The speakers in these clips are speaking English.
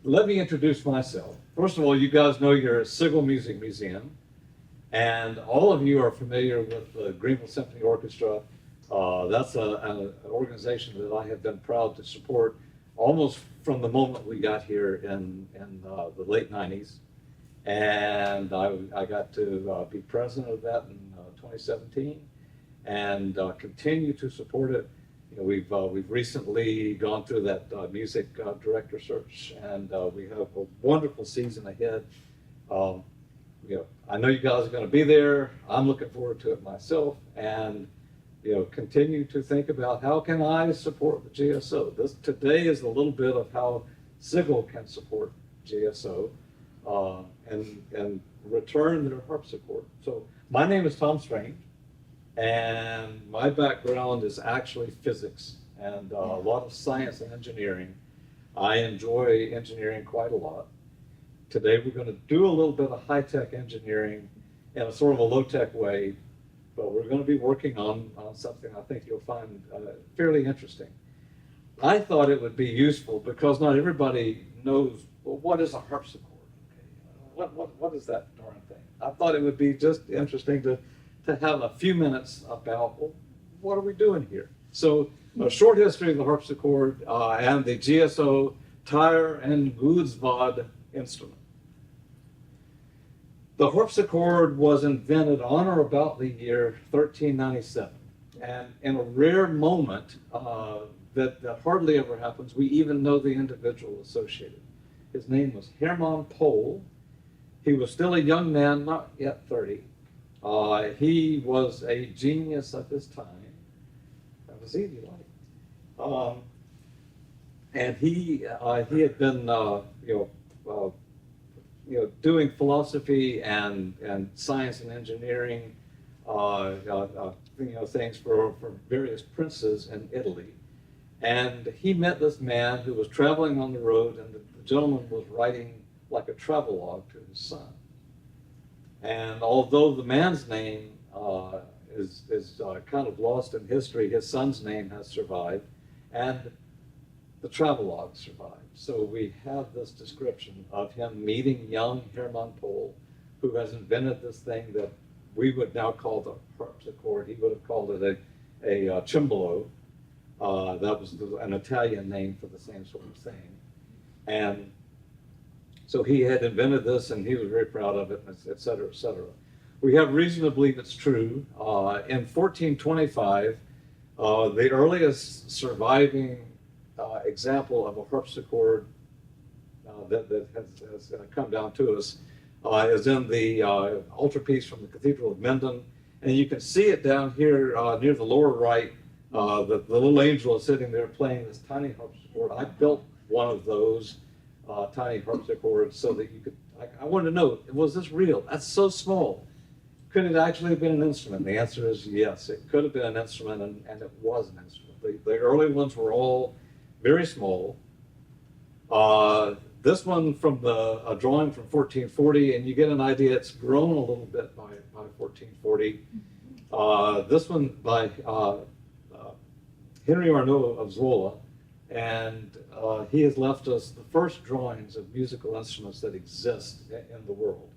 let me introduce myself. First of all, you guys know you're at Sigal Music Museum, and all of you are familiar with the Greenville Symphony Orchestra. That's an organization that I have been proud to support almost from the moment we got here in the late 90s. And I got to be president of that in 2017 and continue to support it. You know, we've recently gone through that music director search, and we have a wonderful season ahead. You know, I know you guys are going to be there. I'm looking forward to it myself, and you know, continue to think about how can I support the GSO. This today is a little bit of how Sigal can support GSO and return their harpsichord. So my name is Tom Strange, and my background is actually physics and a lot of science and engineering. I enjoy engineering quite a lot. Today we're going to do a little bit of high-tech engineering in a sort of a low-tech way, but we're going to be working on something I think you'll find fairly interesting. I thought it would be useful because not everybody knows, well, what is a harpsichord? Okay, what is that darn thing? I thought it would be just interesting to have a few minutes about, well, what are we doing here? So a short history of the harpsichord and the GSO Tire and Goudsvad instrument. The harpsichord was invented on or about the year 1397, and in a rare moment that hardly ever happens, we even know the individual associated. His name was Hermann Pohl. He was still a young man, not yet 30. He was a genius of his time. That was easy, like. And he had been, doing philosophy and science and engineering, things for various princes in Italy. And he met this man who was traveling on the road, and the gentleman was writing like a travelogue to his son. And although the man's name is kind of lost in history, his son's name has survived, and the travelogue survived. So we have this description of him meeting young Hermann Pohl, who has invented this thing that we would now call the harpsichord. He would have called it a cembalo. That was an Italian name for the same sort of thing. And so he had invented this, and he was very proud of it, et cetera, et cetera. We have reason to believe it's true. In 1425, the earliest surviving example of a harpsichord that has come down to us is in the altarpiece from the Cathedral of Minden. And you can see it down here near the lower right. The little angel is sitting there playing this tiny harpsichord. I built one of those tiny harpsichords so that you could, I wanted to know, was this real? That's so small. Could it actually have been an instrument? The answer is yes, it could have been an instrument, and it was an instrument. The early ones were all very small. This one from a drawing from 1440, and you get an idea it's grown a little bit by 1440. This one by Henry Arnaud of Zwolle, and he has left us the first drawings of musical instruments that exist in the world.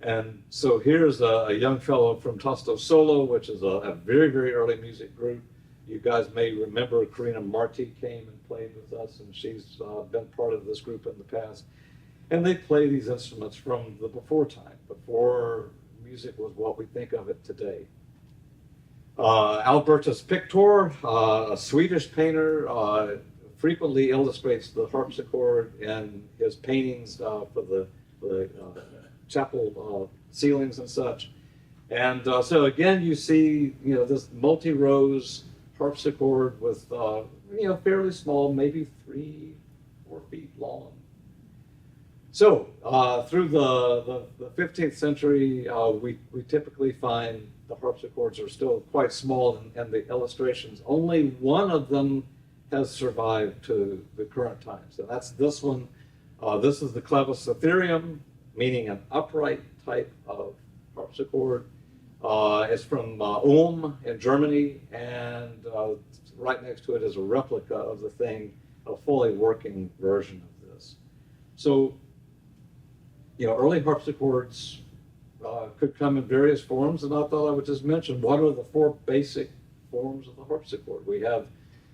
And so here's a young fellow from Tasto Solo, which is a very, very early music group. You guys may remember Karina Marti came and played with us, and she's been part of this group in the past. And they play these instruments from the before time, before music was what we think of it today. Albertus Pictor, a Swedish painter, frequently illustrates the harpsichord in his paintings for the chapel ceilings and such. And so again, you see, this multi-rose harpsichord with, fairly small, maybe 3-4 feet long. So through the 15th century, we typically find the harpsichords are still quite small in the illustrations. Only one of them has survived to the current times, and that's this one. This is the clavis ethereum, meaning an upright type of harpsichord. It's from Ulm in Germany, and right next to it is a replica of the thing, a fully working version of this. So, early harpsichords could come in various forms, and I thought I would just mention what are the four basic forms of the harpsichord. We have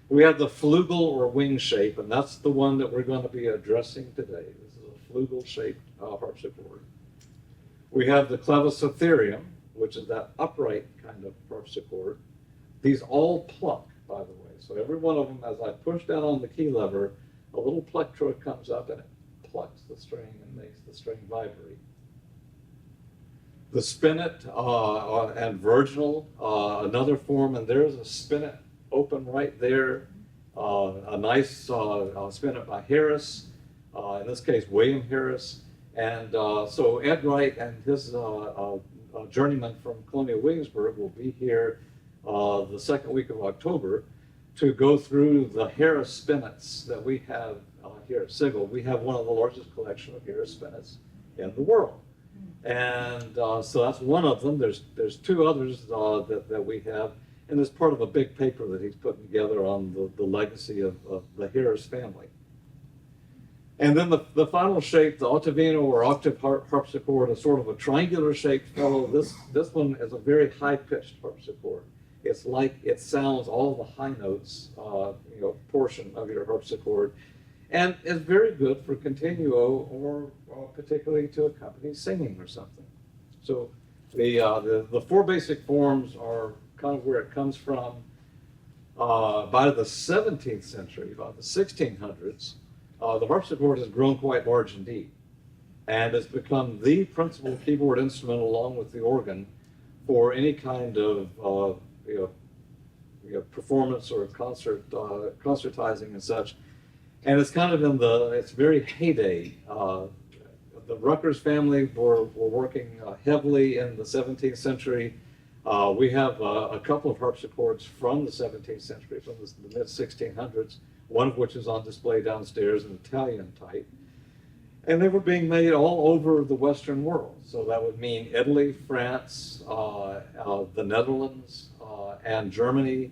the flugel or wing shape, and that's the one that we're going to be addressing today. This is a flugel-shaped harpsichord. We have the clavicitherium, which is that upright kind of harpsichord. These all pluck, by the way. So every one of them, as I push down on the key lever, a little plectro comes up and it plucks the string and makes the string vibrate. The spinet and virginal, another form, and there's a spinet open right there. A nice spinet by Harris, in this case William Harris. And so Ed Wright and his journeyman from Colonial Williamsburg will be here the second week of October to go through the Harris spinets that we have here at Sigal. We have one of the largest collection of Harris spinets in the world. And so that's one of them. There's two others that we have, and it's part of a big paper that he's putting together on the legacy of the Harris family. And then the final shape, the ottavino or octave harpsichord, is sort of a triangular shaped fellow. This one is a very high-pitched harpsichord. It's like it sounds all the high notes, portion of your harpsichord, and is very good for continuo or particularly to accompany singing or something. So the four basic forms are kind of where it comes from. By the 17th century, by the 1600s, the harpsichord has grown quite large indeed, and has become the principal keyboard instrument along with the organ for any kind of performance or concertizing and such. And it's kind of in its very heyday. The Ruckers family were working heavily in the 17th century. We have a couple of harpsichords from the 17th century, from the mid-1600s, one of which is on display downstairs, an Italian type. And they were being made all over the Western world. So that would mean Italy, France, the Netherlands, and Germany,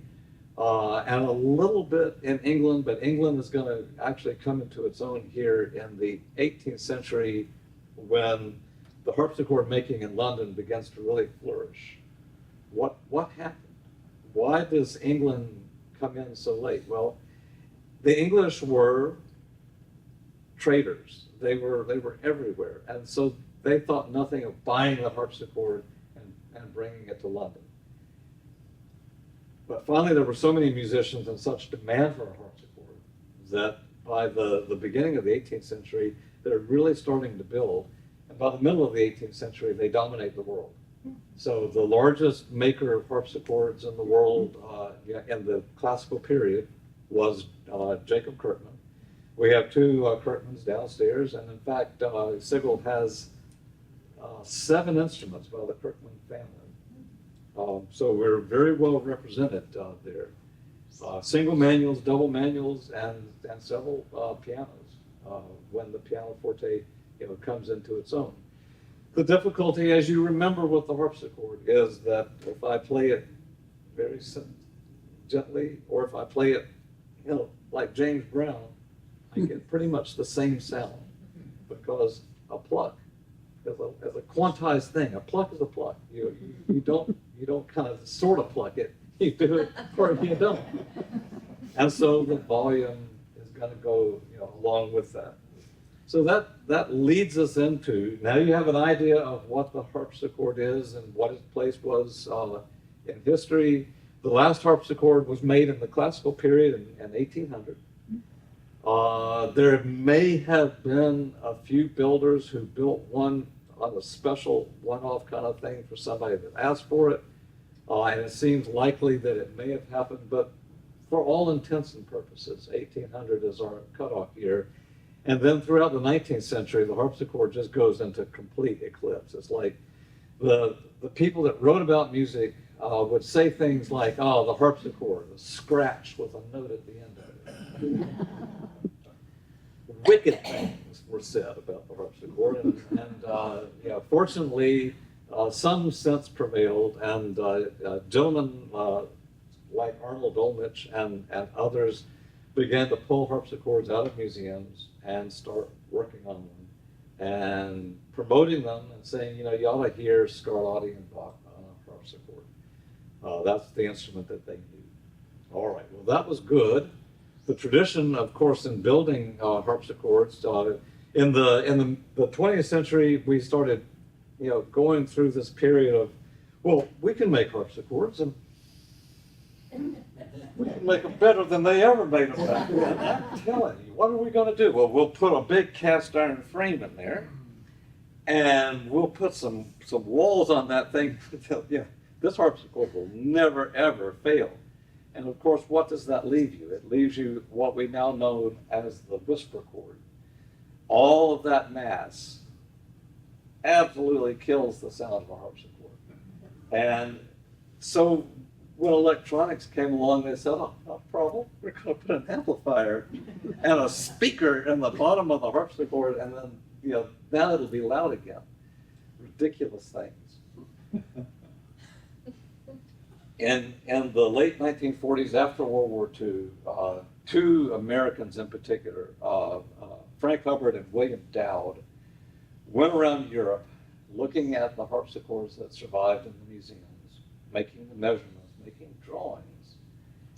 and a little bit in England, but England is going to actually come into its own here in the 18th century when the harpsichord making in London begins to really flourish. What happened? Why does England come in so late? Well, the English were traders. They were everywhere, and so they thought nothing of buying the harpsichord and bringing it to London. But finally, there were so many musicians and such demand for a harpsichord that by the beginning of the 18th century, they're really starting to build. And by the middle of the 18th century, they dominate the world. So the largest maker of harpsichords in the world in the classical period was Jacob Kirkman. We have two Kirkmans downstairs, and in fact, Sigal has 7 instruments by the Kirkman family. So we're very well represented there. Single manuals, double manuals, and several pianos when the pianoforte comes into its own. The difficulty, as you remember with the harpsichord, is that if I play it very gently, or if I play it like James Brown, I get pretty much the same sound, because a pluck is a quantized thing. A pluck is a pluck. You don't kind of sort of pluck it. You do it or you don't. And so the volume is going to go along with that. So that leads us into, now you have an idea of what the harpsichord is and what its place was in history. The last harpsichord was made in the classical period in 1800. There may have been a few builders who built one on a special one-off kind of thing for somebody that asked for it, and it seems likely that it may have happened, but for all intents and purposes, 1800 is our cutoff year. And then throughout the 19th century, the harpsichord just goes into complete eclipse. It's like the people that wrote about music would say things like, oh, the harpsichord, a scratch with a note at the end of it. Wicked things were said about the harpsichord, and fortunately, some sense prevailed, and gentlemen like Arnold Olmich and others began to pull harpsichords out of museums and start working on them and promoting them and saying, you know, you ought to hear Scarlatti and Bach on a harpsichord. That's the instrument that they knew. All right, well, that was good. The tradition, of course, in building harpsichords, in the 20th century, we started, you know, going through this period of, well, we can make harpsichords, and we can make them better than they ever made them back then. I'm telling you, what are we going to do? Well, we'll put a big cast iron frame in there, and we'll put some walls on that thing. Yeah, this harpsichord will never, ever fail. And of course, what does that leave you? It leaves you what we now know as the whisper chord. All of that mass absolutely kills the sound of a harpsichord. And so when electronics came along, they said, oh, no problem. We're going to put an amplifier and a speaker in the bottom of the harpsichord, and then, you know, now it'll be loud again. Ridiculous things. In the late 1940s, after World War II, two Americans in particular, Frank Hubbard and William Dowd, went around Europe looking at the harpsichords that survived in the museums, making the measurements, making drawings.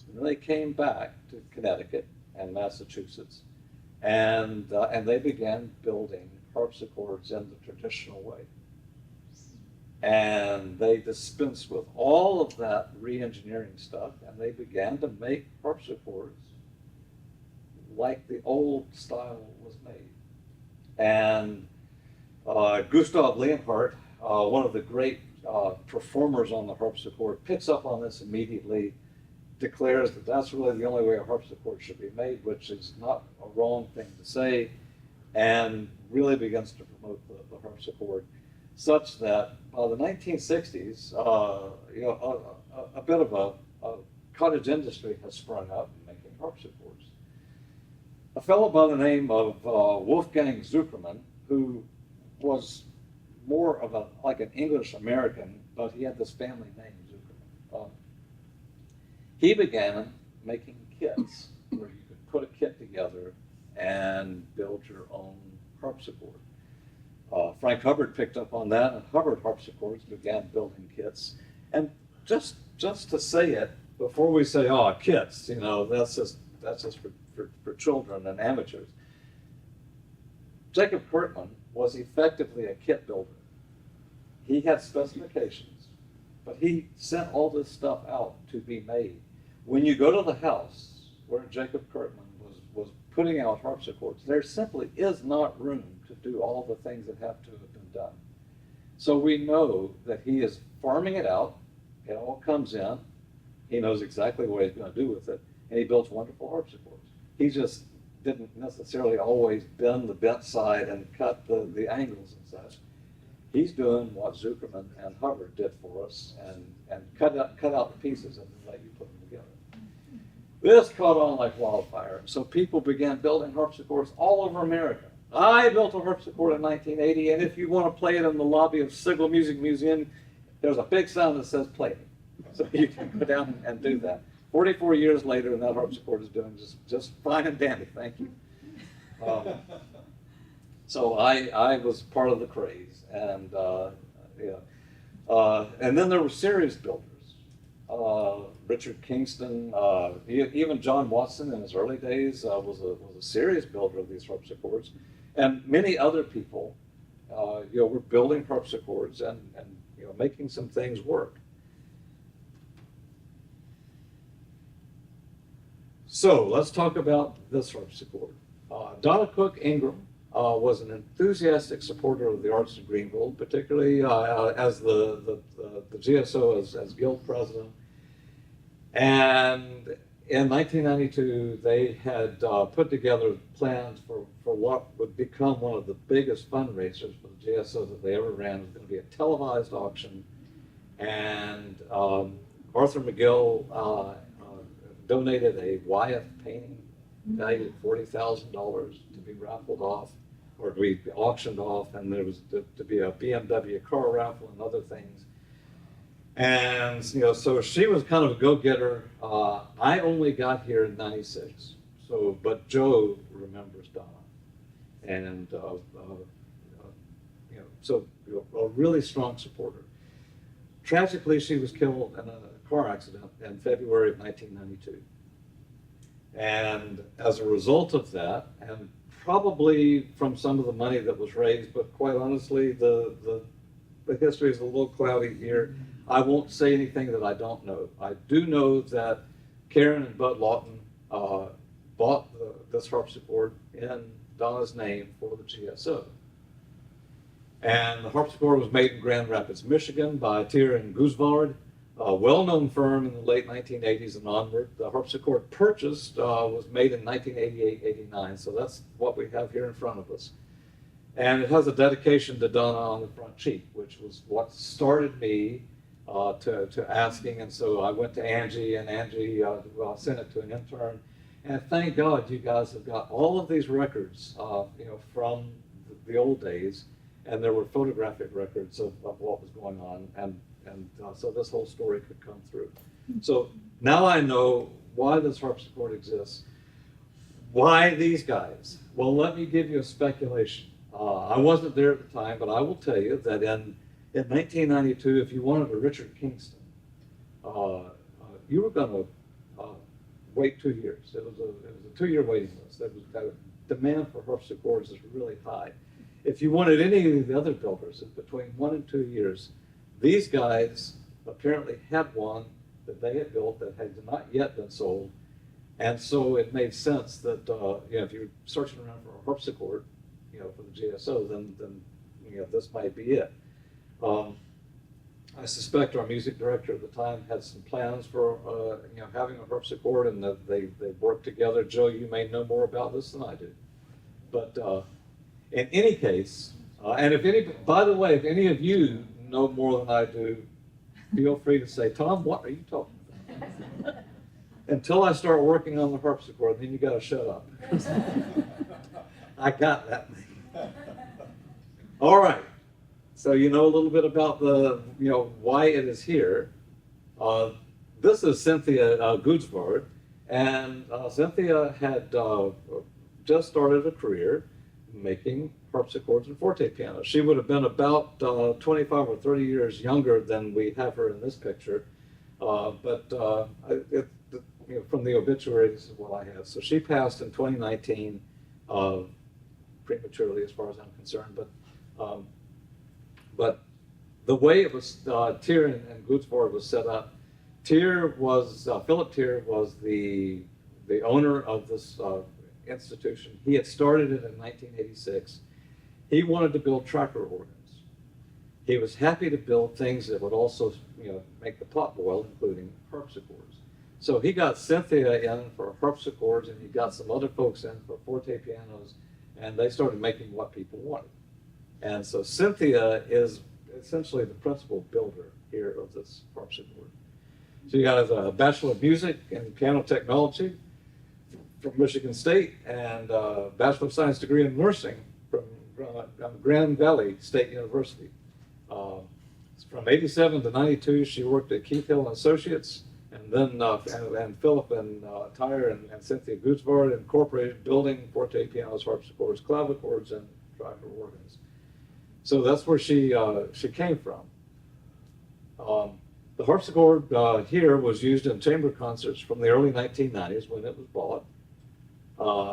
And then they came back to Connecticut and Massachusetts, and they began building harpsichords in the traditional way. And they dispensed with all of that re-engineering stuff, and they began to make harpsichords like the old style was made. And Gustav Leonhardt, one of the great performers on the harpsichord, picks up on this immediately, declares that that's really the only way a harpsichord should be made, which is not a wrong thing to say, and really begins to promote the harpsichord, such that by the 1960s, you know, a bit of a cottage industry has sprung up in making harpsichords. A fellow by the name of Wolfgang Zuckerman, who was more of like an English American, but he had this family name, Zuckerman. He began making kits where you could put a kit together and build your own harpsichord. Frank Hubbard picked up on that, and Hubbard harpsichords began building kits. And just to say it, before we say, oh, kits, you know, that's just for children and amateurs. Jacob Kurtman was effectively a kit builder. He had specifications, but he sent all this stuff out to be made. When you go to the house where Jacob Kurtman was putting out harpsichords, there simply is not room to do all the things that have to have been done. So we know that he is farming it out. It all comes in. He knows exactly what he's going to do with it, and he builds wonderful harpsichords. He just didn't necessarily always bend the bent side and cut the angles and such. He's doing what Zuckerman and Hubbard did for us, and cut out the pieces and then let you put them together. This caught on like wildfire, so people began building harpsichords all over America. I built a harpsichord in 1980, and if you want to play it in the lobby of Sigal Music Museum, there's a big sign that says play it. So you can go down and do that. 44 years later, and that harpsichord is doing just fine and dandy, thank you. So I was part of the craze, and and then there were series builders. Richard Kingston, even John Watson in his early days was a serious builder of these harpsichords, and many other people, were building harpsichords and making some things work. So let's talk about this harpsichord. Donna Cook Ingram was an enthusiastic supporter of the arts in Greenville, particularly as the GSO as guild president. And in 1992, they had put together plans for what would become one of the biggest fundraisers for the GSO that they ever ran. It was going to be a televised auction, and Arthur McGill donated a Wyeth painting valued at $40,000 to be raffled off, or to be auctioned off, and there was to be a BMW car raffle and other things. And so she was kind of a go-getter. I only got here in '96, but Joe remembers Donna, and so a really strong supporter. Tragically, she was killed in a car accident in February of 1992. And as a result of that, and probably from some of the money that was raised, but quite honestly, the history is a little cloudy here. I won't say anything that I don't know. I do know that Karen and Bud Lawton bought this harpsichord in Donna's name for the GSO. And the harpsichord was made in Grand Rapids, Michigan by Tier and Guzvard, a well-known firm in the late 1980s and onward. The harpsichord purchased was made in 1988-89, so that's what we have here in front of us. And it has a dedication to Donna on the front cheek, which was what started me to asking. And so I went to Angie, and Angie sent it to an intern. And thank God you guys have got all of these records, from the old days. And there were photographic records of what was going on, and so this whole story could come through. So now I know why this harpsichord exists. Why these guys? Well, let me give you a speculation. I wasn't there at the time, but I will tell you that in 1992, if you wanted a Richard Kingston, you were going to wait 2 years. It was a 2-year waiting list. The demand for harpsichords is really high. If you wanted any of the other builders, between 1 and 2 years, these guys apparently had one that they had built that had not yet been sold. And so it made sense that if you're searching around for a harpsichord, for the GSO, then this might be it. I suspect our music director at the time had some plans for having a harpsichord, and that they worked together. Joe, you may know more about this than I do, but. In any case, by the way, if any of you know more than I do, feel free to say, Tom, what are you talking about? Until I start working on the harpsichord, then you got to shut up. I got that. All right. So you know a little bit about why it is here. This is Cynthia Guzvard, and Cynthia had just started a career making harpsichords and forte pianos. She would have been about 25 or 30 years younger than we have her in this picture, but from the obituary, this is what I have. So she passed in 2019, prematurely as far as I'm concerned, but the way it was, Tier and Guzvard was set up, Philip Tier was the owner of this institution. He had started it in 1986. He wanted to build tracker organs. He was happy to build things that would also, make the pot boil, including harpsichords. So he got Cynthia in for harpsichords, and he got some other folks in for forte pianos, and they started making what people wanted. And so Cynthia is essentially the principal builder here of this harpsichord. She got a Bachelor of Music in Piano Technology from Michigan State, and a Bachelor of Science degree in Nursing from Grand Valley State University. From 87 to 92, she worked at Keith Hill and Associates, and then and Philip and Tyre and Cynthia Guzvard incorporated building forte pianos, harpsichords, clavichords, and tracker organs. So that's where she came from. The harpsichord here was used in chamber concerts from the early 1990s when it was bought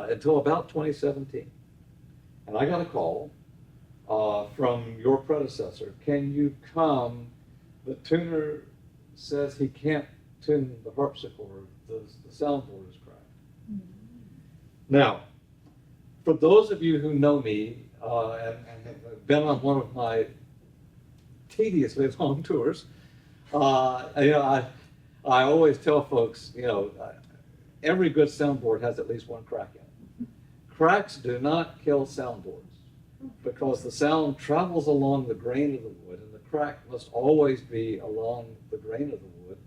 until about 2017. And I got a call from your predecessor. Can you come? The tuner says he can't tune the harpsichord. The soundboard is cracked. Mm-hmm. Now, for those of you who know me and have been on one of my tediously long tours, I always tell folks, every good soundboard has at least one crack in it. Cracks do not kill soundboards because the sound travels along the grain of the wood, and the crack must always be along the grain of the wood.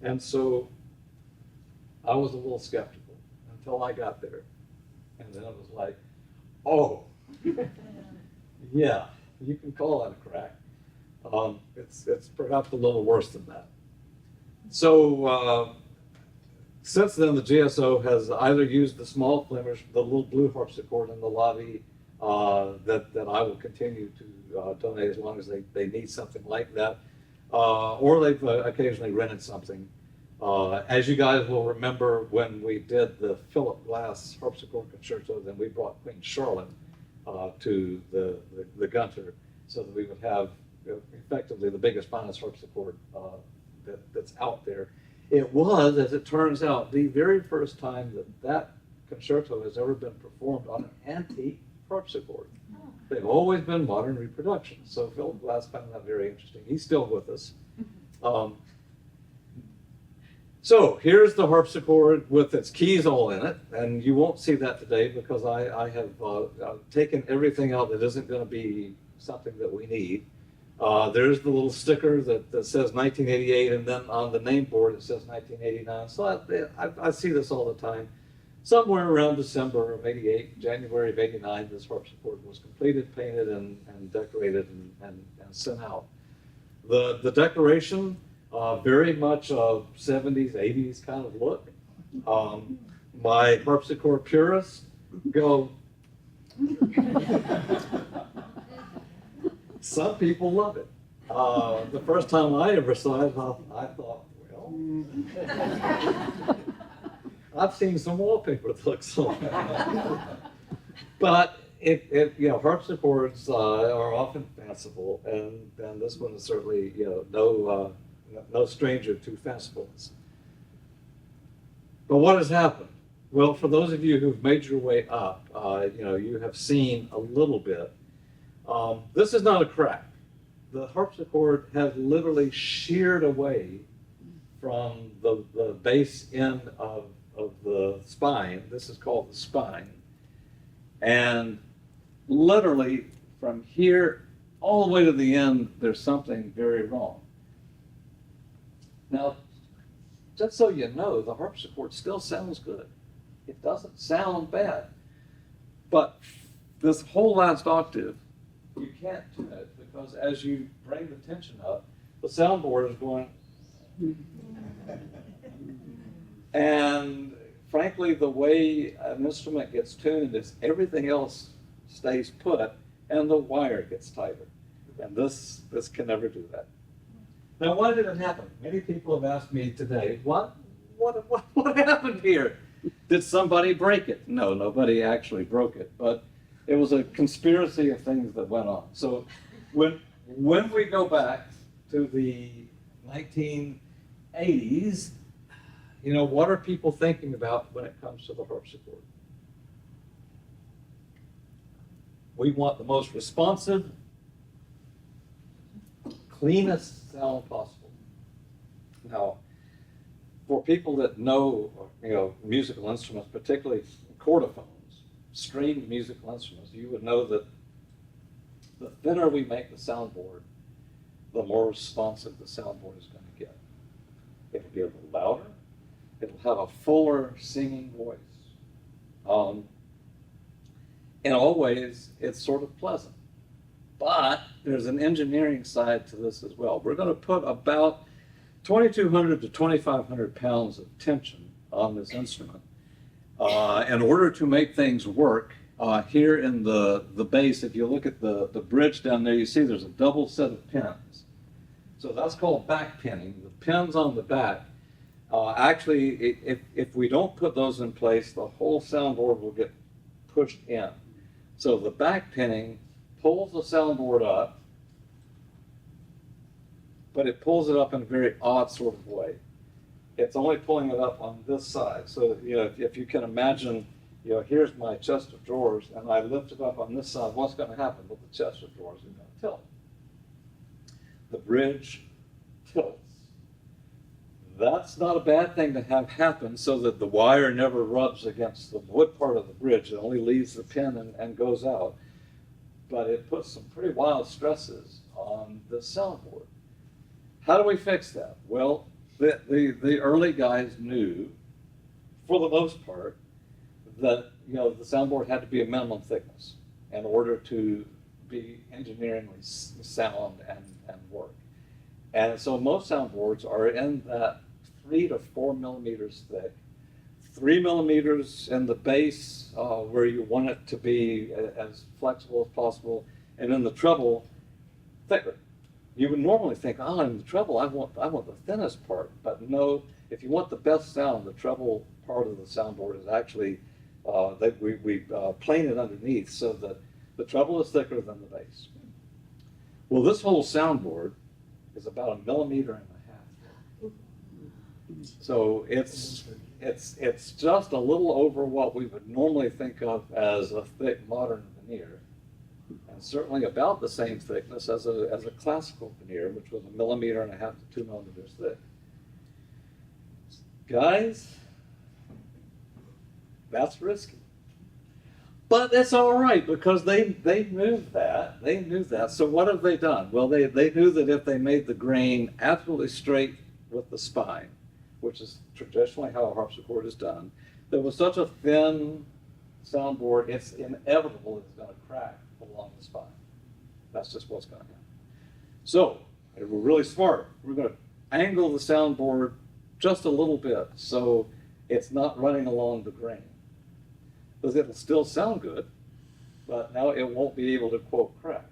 And so I was a little skeptical until I got there. And then it was like, oh, yeah, you can call that a crack. It's perhaps a little worse than that. So since then, the GSO has either used the small Flemish, the little blue harpsichord in the lobby, that I will continue to donate as long as they need something like that. Or they've occasionally rented something. As you guys will remember, when we did the Philip Glass harpsichord concerto, then we brought Queen Charlotte to the Gunter, so that we would have effectively the biggest, finest harpsichord that's out there. It was, as it turns out, the very first time that concerto has ever been performed on an antique harpsichord. They've always been modern reproductions. So Philip Glass found that very interesting. He's still with us. So here's the harpsichord with its keys all in it, and you won't see that today because I have taken everything out that isn't going to be something that we need. There's the little sticker that says 1988, and then on the name board it says 1989. So I see this all the time. Somewhere around December of '88, January of '89, this harpsichord was completed, painted, and decorated and sent out. The decoration, very much a 70s, 80s kind of look. My harpsichord purists go, some people love it. The first time I ever saw it, I thought, well, I've seen some wallpaper that looks like that. But harpsichords are often fanciful, and this one is certainly no stranger to fancifulness. But what has happened? Well, for those of you who've made your way up, you have seen a little bit. This is not a crack. The harpsichord has literally sheared away from the base end of the spine. This is called the spine. And literally from here all the way to the end, there's something very wrong. Now, just so you know, the harpsichord still sounds good. It doesn't sound bad. But this whole last octave, you can't tune it because as you bring the tension up, the soundboard is going. And frankly, the way an instrument gets tuned is everything else stays put and the wire gets tighter. And this can never do that. Now, why did it happen? Many people have asked me today, what happened here? Did somebody break it? No, nobody actually broke it, but it was a conspiracy of things that went on. So when we go back to the 1980s, what are people thinking about when it comes to the harpsichord? We want the most responsive, cleanest sound possible. Now, for people that know, musical instruments, particularly chordophones, stringed musical instruments, you would know that the thinner we make the soundboard, the more responsive the soundboard is going to get. It'll be a little louder. It'll have a fuller singing voice. In all ways, it's sort of pleasant. But there's an engineering side to this as well. We're going to put about 2,200 to 2,500 pounds of tension on this instrument in order to make things work. Here in the bass, if you look at the bridge down there, you see there's a double set of pins. So that's called back pinning. The pins on the back, actually, if we don't put those in place, the whole soundboard will get pushed in. So the back pinning pulls the soundboard up, but it pulls it up in a very odd sort of way. It's only pulling it up on this side. So, if you can imagine, here's my chest of drawers, and I lift it up on this side, what's going to happen? Well, the chest of drawers is going to tilt. The bridge tilts. That's not a bad thing to have happen so that the wire never rubs against the wood part of the bridge. It only leaves the pin and goes out. But it puts some pretty wild stresses on the soundboard. How do we fix that? Well, the early guys knew, for the most part, that the soundboard had to be a minimum thickness in order to be engineeringly sound and work. And so most soundboards are in that 3 to 4 millimeters thick, 3 millimeters in the base, where you want it to be as flexible as possible, and in the treble, thicker. You would normally think, oh, in the treble, I want the thinnest part, but no. If you want the best sound, the treble part of the soundboard is actually we plane it underneath so that the treble is thicker than the bass. Well, this whole soundboard is about 1.5 millimeters. So it's just a little over what we would normally think of as a thick modern veneer, and certainly about the same thickness as a classical veneer, which was 1.5 millimeters to 2 millimeters thick. Guys, that's risky. But it's all right, because they knew that. They knew that. So what have they done? Well, they knew that if they made the grain absolutely straight with the spine, which is traditionally how a harpsichord is done, there was such a thin soundboard, it's inevitable it's going to crack along the spine. That's just what's going to happen. So, if we're really smart, we're going to angle the soundboard just a little bit so it's not running along the grain. Because it'll still sound good, but now it won't be able to, quote, crack.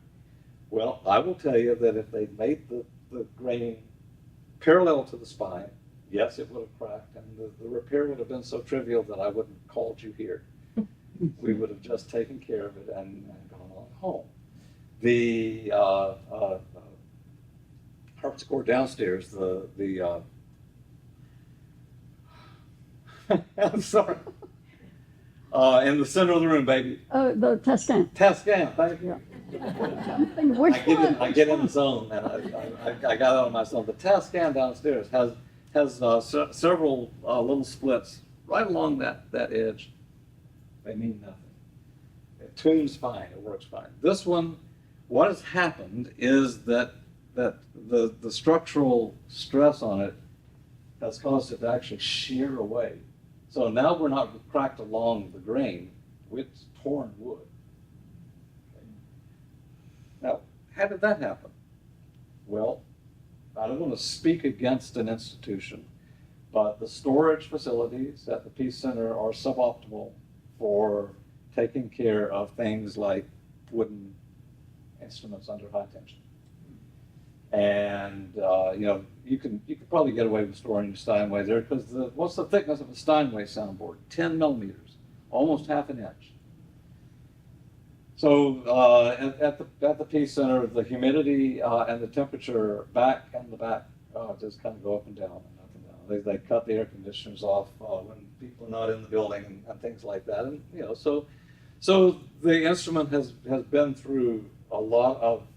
Well, I will tell you that if they made the grain parallel to the spine, yes, it would have cracked, and the repair would have been so trivial that I wouldn't have called you here. We would have just taken care of it and gone on home. The harpsichord downstairs, I'm sorry. In the center of the room, baby. Oh, the Tuscan. Tuscan, thank you. Yeah. I get in the zone, and I got out of my zone. The Tuscan downstairs has several little splits right along that edge. They mean nothing. It tunes fine. It works fine. This one, what has happened is that the structural stress on it has caused it to actually shear away. So now we're not cracked along the grain, it's torn wood. Okay. Now, how did that happen? Well, I don't want to speak against an institution, but the storage facilities at the Peace Center are suboptimal for taking care of things like wooden instruments under high tension. And you could probably get away with storing your Steinway there, because what's the thickness of a Steinway soundboard? 10 millimeters, almost half an inch. So at the Peace Center, the humidity and the temperature back in the back just kind of go up and down and up and down. They cut the air conditioners off when people are not in the building and things like that. And so the instrument has been through a lot of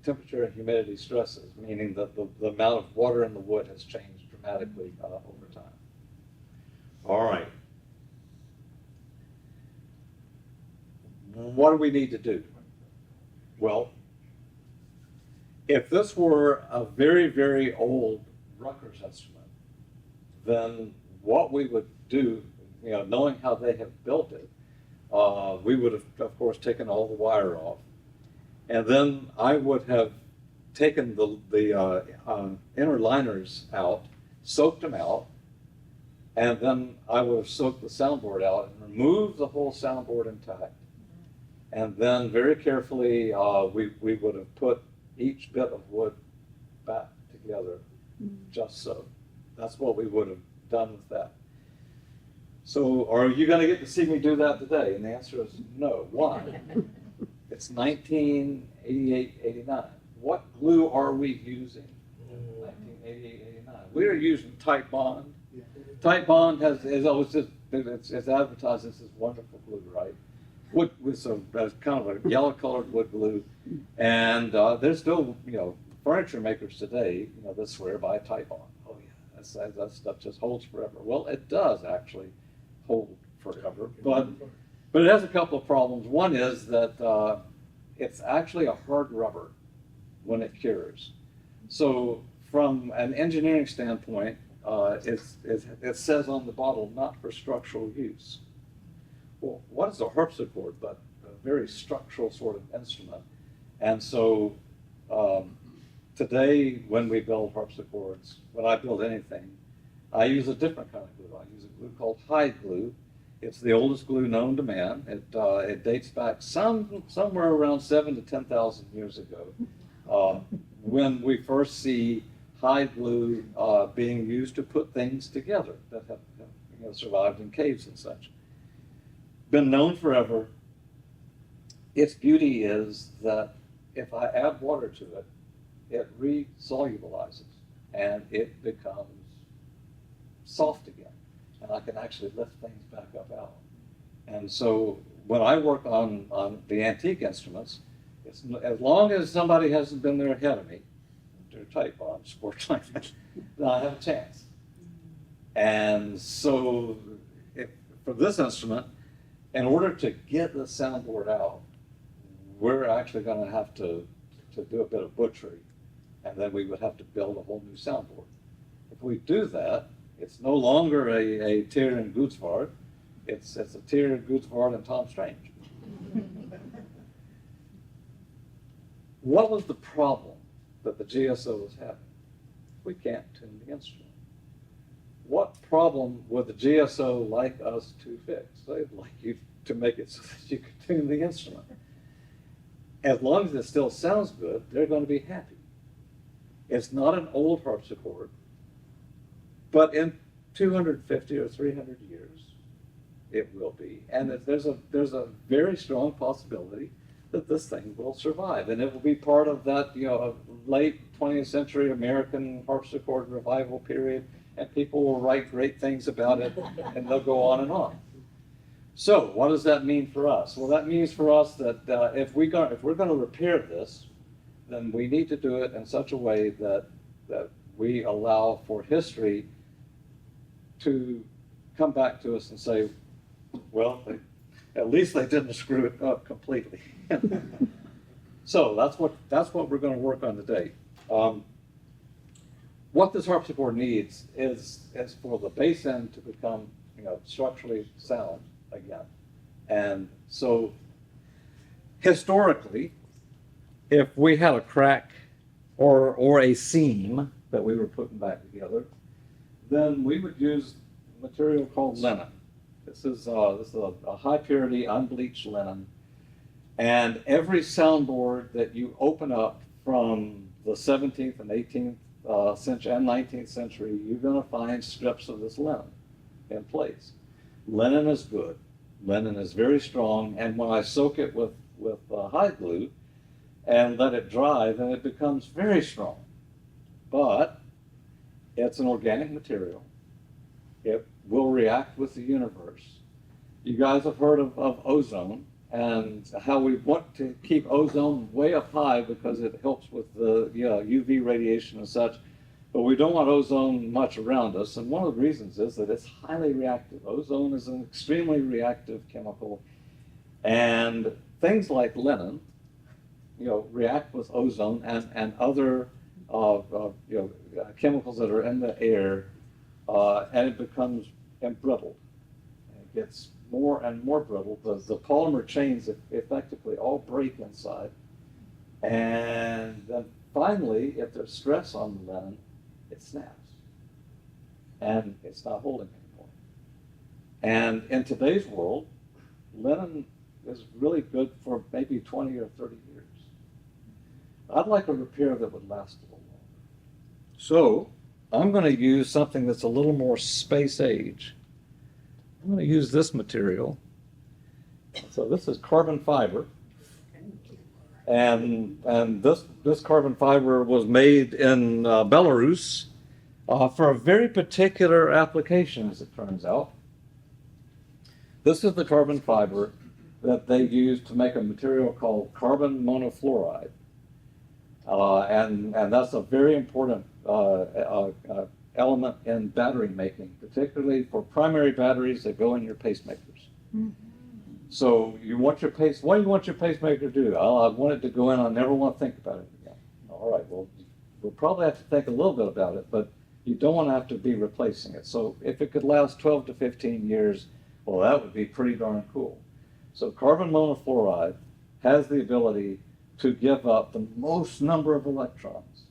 temperature and humidity stresses, meaning that the amount of water in the wood has changed dramatically over time. All right. What do we need to do? Well, if this were a very, very old Rutgers instrument, then what we would do, knowing how they have built it, we would have, of course, taken all the wire off. And then I would have taken the inner liners out, soaked them out, and then I would have soaked the soundboard out and removed the whole soundboard intact. And then very carefully, we would have put each bit of wood back together, just so. That's what we would have done with that. So are you going to get to see me do that today? And the answer is no. Why? It's 1988, 89. What glue are we using in 1988, 89? We are using Type Bond. Type Bond is always just, it's advertised as this wonderful glue, right? Wood with some kind of a yellow-colored wood glue, and there's still furniture makers today that swear by Type Bond. Oh yeah, that stuff just holds forever. Well, it does actually hold forever, but it has a couple of problems. One is that it's actually a hard rubber when it cures. So from an engineering standpoint, it says on the bottle, not for structural use. Well, what is a harpsichord but a very structural sort of instrument? And so today, when we build harpsichords, when I build anything, I use a different kind of glue. I use a glue called hide glue. It's the oldest glue known to man. It dates back somewhere around 7,000 to 10,000 years ago, when we first see hide glue being used to put things together that have survived in caves and such. Been known forever. Its beauty is that if I add water to it, it resolubilizes and it becomes soft again. And I can actually lift things back up out. And so when I work on the antique instruments, it's, as long as somebody hasn't been there ahead of me, they're tight on sports like that, then I have a chance. And so for this instrument, in order to get the soundboard out, we're actually going to have to do a bit of butchery, and then we would have to build a whole new soundboard. If we do that, it's no longer a Tyr and Gudsvard, it's a Tyr, Gudsvard, and Tom Strange. What was the problem that the GSO was having? We can't tune the instrument. What problem would the GSO like us to fix? They'd like you to make it so that you can tune the instrument. As long as it still sounds good, they're going to be happy. It's not an old harpsichord, but in 250 or 300 years, it will be. And there's a very strong possibility that this thing will survive, and it will be part of that late 20th century American harpsichord revival period, and people will write great things about it, and they'll go on and on. So what does that mean for us? Well, that means for us that if we're going to repair this, then we need to do it in such a way that we allow for history to come back to us and say, well, at least they didn't screw it up completely. So that's what we're going to work on today. What this harpsichord needs is for the bass end to become structurally sound again. And so historically, if we had a crack or a seam that we were putting back together, then we would use material called linen. This is a high purity, unbleached linen. And every soundboard that you open up from the 17th and 18th century and 19th century, you're going to find strips of this linen in place. Linen is good. Linen is very strong, and when I soak it with hide glue and let it dry, then it becomes very strong. But it's an organic material. It will react with the universe. You guys have heard of ozone and how we want to keep ozone way up high because it helps with the UV radiation and such, but we don't want ozone much around us. And one of the reasons is that it's highly reactive. Ozone is an extremely reactive chemical, and things like linen, react with ozone and other chemicals that are in the air, and it becomes embrittled. It gets more and more brittle. The polymer chains effectively all break inside, and then finally, if there's stress on the linen, it snaps, and it's not holding anymore. And in today's world, linen is really good for maybe 20 or 30 years. I'd like a repair that would last a little longer. So I'm going to use something that's a little more space age. I'm going to use this material. So this is carbon fiber. And this carbon fiber was made in Belarus for a very particular application, as it turns out. This is the carbon fiber that they use to make a material called carbon monofluoride. And that's a very important element in battery making, particularly for primary batteries that go in your pacemakers. Mm-hmm. So you want your what do you want your pacemaker to do? I want it to go in, I never want to think about it again. All right, well, we'll probably have to think a little bit about it, but you don't want to have to be replacing it. So if it could last 12 to 15 years, well, that would be pretty darn cool. So carbon monofluoride has the ability to give up the most number of electrons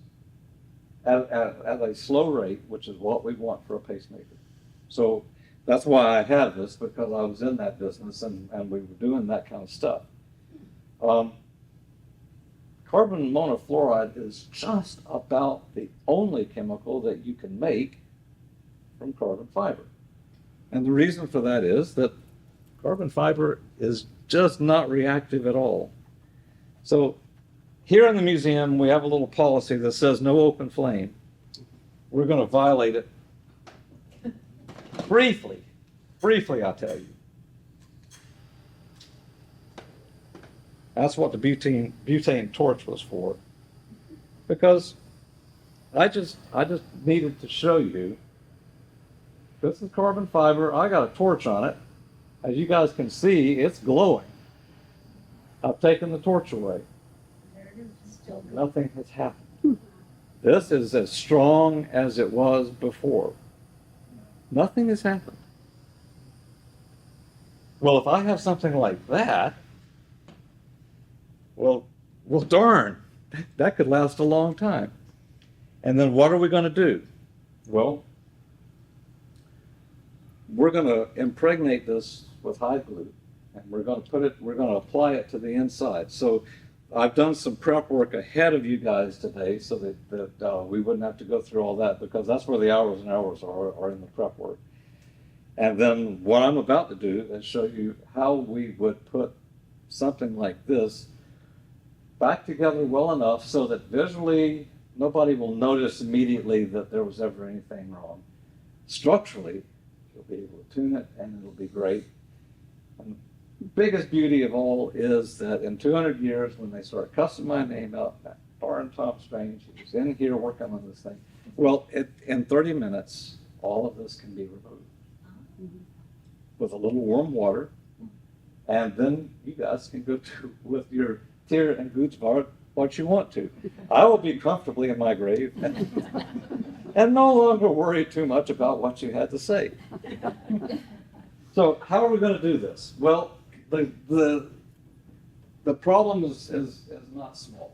at a slow rate, which is what we want for a pacemaker. So that's why I have this, because I was in that business and we were doing that kind of stuff. Carbon monofluoride is just about the only chemical that you can make from carbon fiber. And the reason for that is that carbon fiber is just not reactive at all. So here in the museum, we have a little policy that says no open flame. We're going to violate it briefly, I'll tell you. That's what the butane torch was for. Because I just needed to show you, this is carbon fiber. I got a torch on it. As you guys can see, it's glowing. I've taken the torch away. Nothing has happened. This is as strong as it was before. Nothing has happened. Well, if I have something like that, well, darn, that could last a long time. And then what are we going to do? Well, we're going to impregnate this with hide glue, and we're going to apply it to the inside. So I've done some prep work ahead of you guys today so that we wouldn't have to go through all that, because that's where the hours and hours are in the prep work. And then what I'm about to do is show you how we would put something like this back together well enough so that visually nobody will notice immediately that there was ever anything wrong. Structurally, you'll be able to tune it and it'll be great. And the biggest beauty of all is that in 200 years, when they start cussing my name out, Barn Tom Strange, he was in here working on this thing. Well, in 30 minutes, all of this can be removed with a little warm water, and then you guys can go to with your tear and gooch bar what you want to. I will be comfortably in my grave and no longer worry too much about what you had to say. So how are we going to do this? Well, the problem is not small.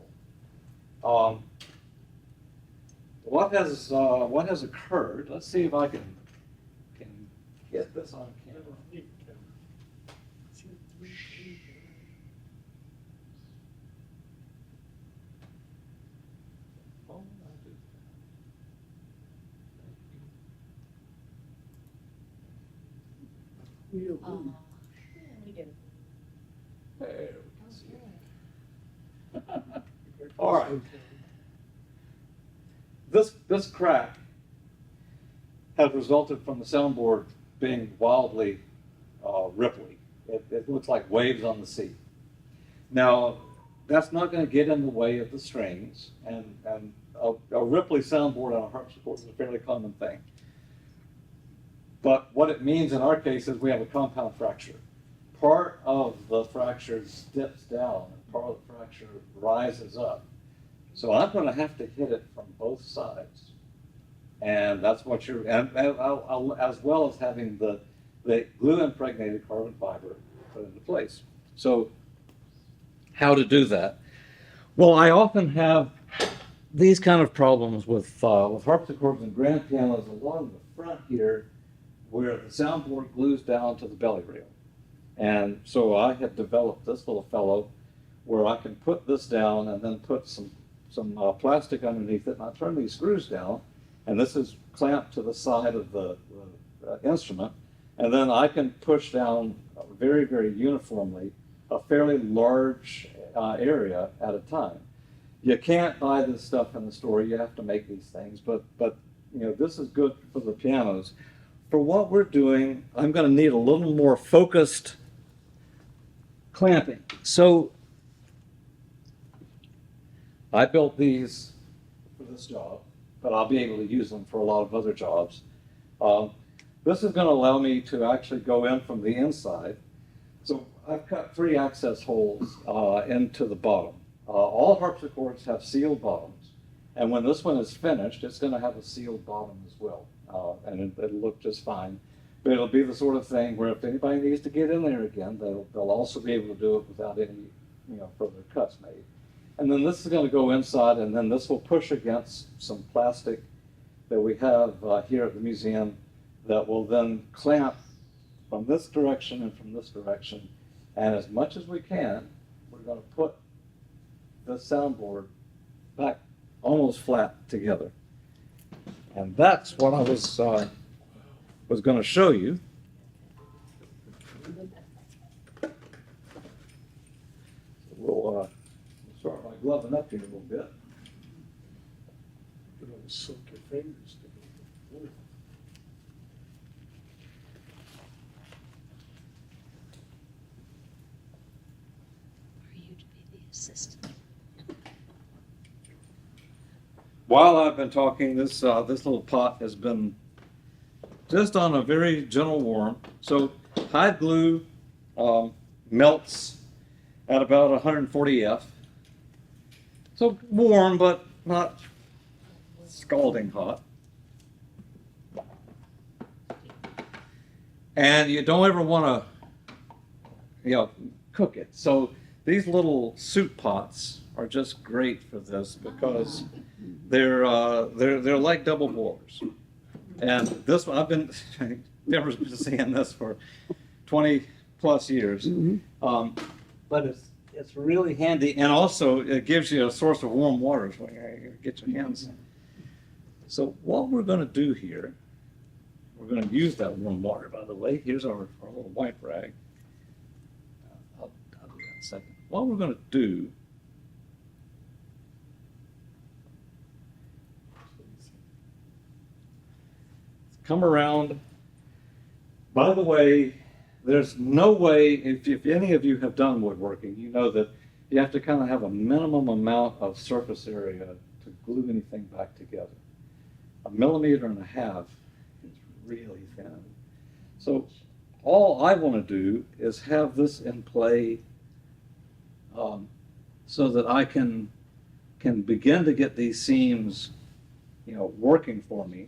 What has occurred? Let's see if I can get this on camera. We do. There, we can see it. All right. This crack has resulted from the soundboard being wildly ripply. It looks like waves on the sea. Now, that's not going to get in the way of the strings, and a ripply soundboard on a harpsichord is a fairly common thing. But what it means in our case is we have a compound fracture. Part of the fracture dips down and part of the fracture rises up. So I'm going to have to hit it from both sides. And that's what I'll, as well as having the glue impregnated carbon fiber put into place. So how to do that? Well, I often have these kind of problems with harpsichords and grand pianos along the front here, where the soundboard glues down to the belly rail. And so I have developed this little fellow where I can put this down and then put some plastic underneath it, and I turn these screws down, and this is clamped to the side of the instrument, and then I can push down very, very uniformly a fairly large area at a time. You can't buy this stuff in the store, you have to make these things, but you know, this is good for the pianos. For what we're doing, I'm going to need a little more focused clamping. So I built these for this job, but I'll be able to use them for a lot of other jobs. This is going to allow me to actually go in from the inside. So I've cut 3 access holes into the bottom. All harpsichords have sealed bottoms, and when this one is finished, it's going to have a sealed bottom as well. And it'll look just fine. But it'll be the sort of thing where if anybody needs to get in there again, they'll also be able to do it without any further cuts made. And then this is going to go inside, and then this will push against some plastic that we have here at the museum that will then clamp from this direction and from this direction. And as much as we can, we're going to put the soundboard back almost flat together. And that's what I was going to show you. We'll start by gloving up here a little bit. You don't soak your fingers together. For you to be the assistant. While I've been talking, this little pot has been just on a very gentle warm. So hide glue melts at about 140 F. So warm, but not scalding hot. And you don't ever want to, cook it. So these little soup pots are just great for this because they're like double boilers. And this one, Deborah's been saying this for 20 plus years. But it's really handy, and also it gives you a source of warm water when you get your hands in. So what we're going to do here, we're going to use that warm water, by the way. Here's our little wipe rag. I'll do that in a second. What we're going to do is come around. By the way, there's no way, if any of you have done woodworking, you know that you have to kind of have a minimum amount of surface area to glue anything back together. 1.5 millimeters is really thin. So all I want to do is have this in play so that I can begin to get these seams, working for me.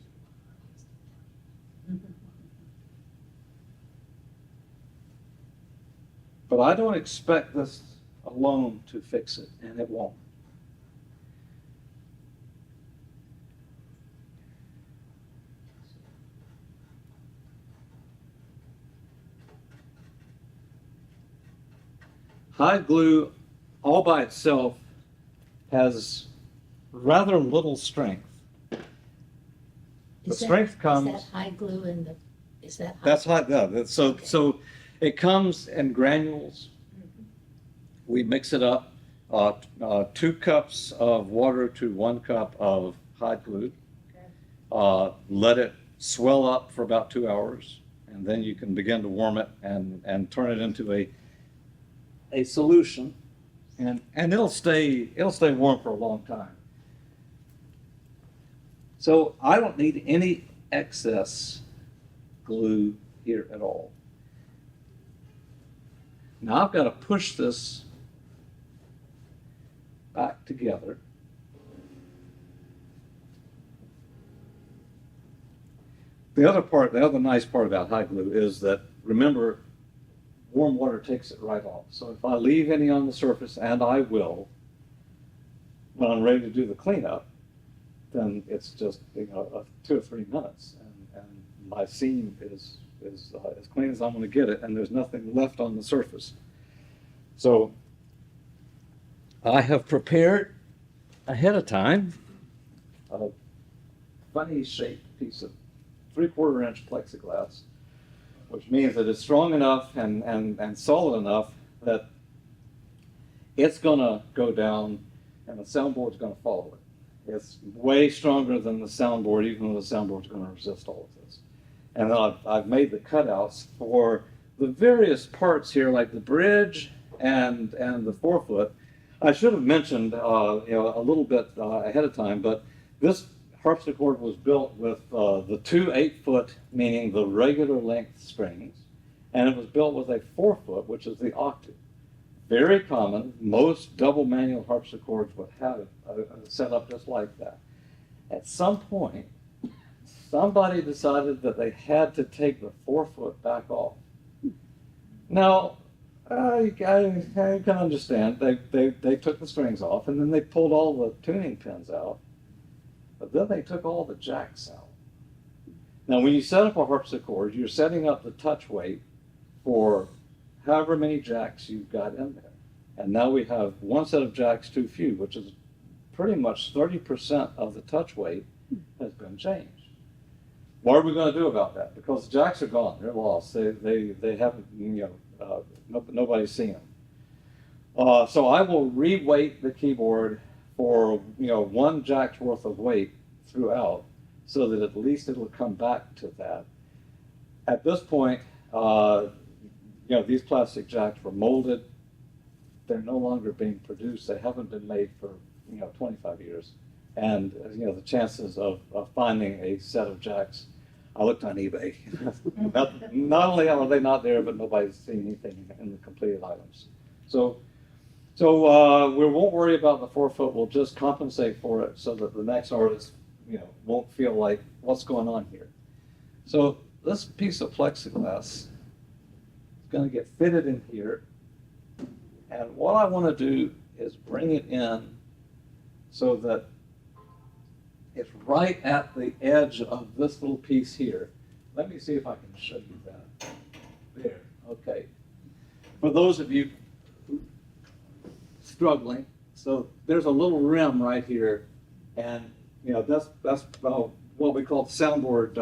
But I don't expect this alone to fix it, and it won't. Hide glue all by itself has rather little strength. The strength comes. Is that high glue in the? Is that? That's hot. Yeah. So it comes in granules. We mix it up. 2 cups of water to 1 cup of hot glue. Let it swell up for about 2 hours, and then you can begin to warm it and turn it into a solution, and it'll stay warm for a long time. So I don't need any excess glue here at all. Now I've got to push this back together. The other nice part about hot glue is that, remember, warm water takes it right off. So if I leave any on the surface, and I will, when I'm ready to do the cleanup, then it's just 2 or 3 minutes, and my seam is as clean as I'm going to get it, and there's nothing left on the surface. So I have prepared ahead of time a funny shaped piece of 3/4 inch plexiglass, which means that it's strong enough and solid enough that it's going to go down and the soundboard's going to follow it. It's way stronger than the soundboard, even though the soundboard's going to resist all of this. And then I've made the cutouts for the various parts here, like the bridge and the forefoot. I should have mentioned a little bit ahead of time, but this harpsichord was built with the 2 8-foot, meaning the regular length strings, and it was built with a 4-foot, which is the octave. Very common. Most double manual harpsichords would have it set up just like that. At some point, somebody decided that they had to take the 4-foot back off. Now, I can understand. They took the strings off, and then they pulled all the tuning pins out. But then they took all the jacks out. Now, when you set up a harpsichord, you're setting up the touch weight for however many jacks you've got in there. And now we have one set of jacks too few, which is pretty much 30% of the touch weight has been changed. What are we going to do about that? Because the jacks are gone; they're lost. They haven't, nobody's seen them. So I will re-weight the keyboard for one jack's worth of weight throughout, so that at least it'll come back to that. At this point, these plastic jacks were molded. They're no longer being produced. They haven't been made for 25 years. And the chances of finding a set of jacks, I looked on eBay. Not only are they not there, but nobody's seen anything in the completed items. So we won't worry about the 4 foot. We'll just compensate for it so that the next artist, won't feel like what's going on here. So this piece of plexiglass is going to get fitted in here, and what I want to do is bring it in so that it's right at the edge of this little piece here. Let me see if I can show you that. There, okay. For those of you struggling, so there's a little rim right here, and that's what we call the soundboard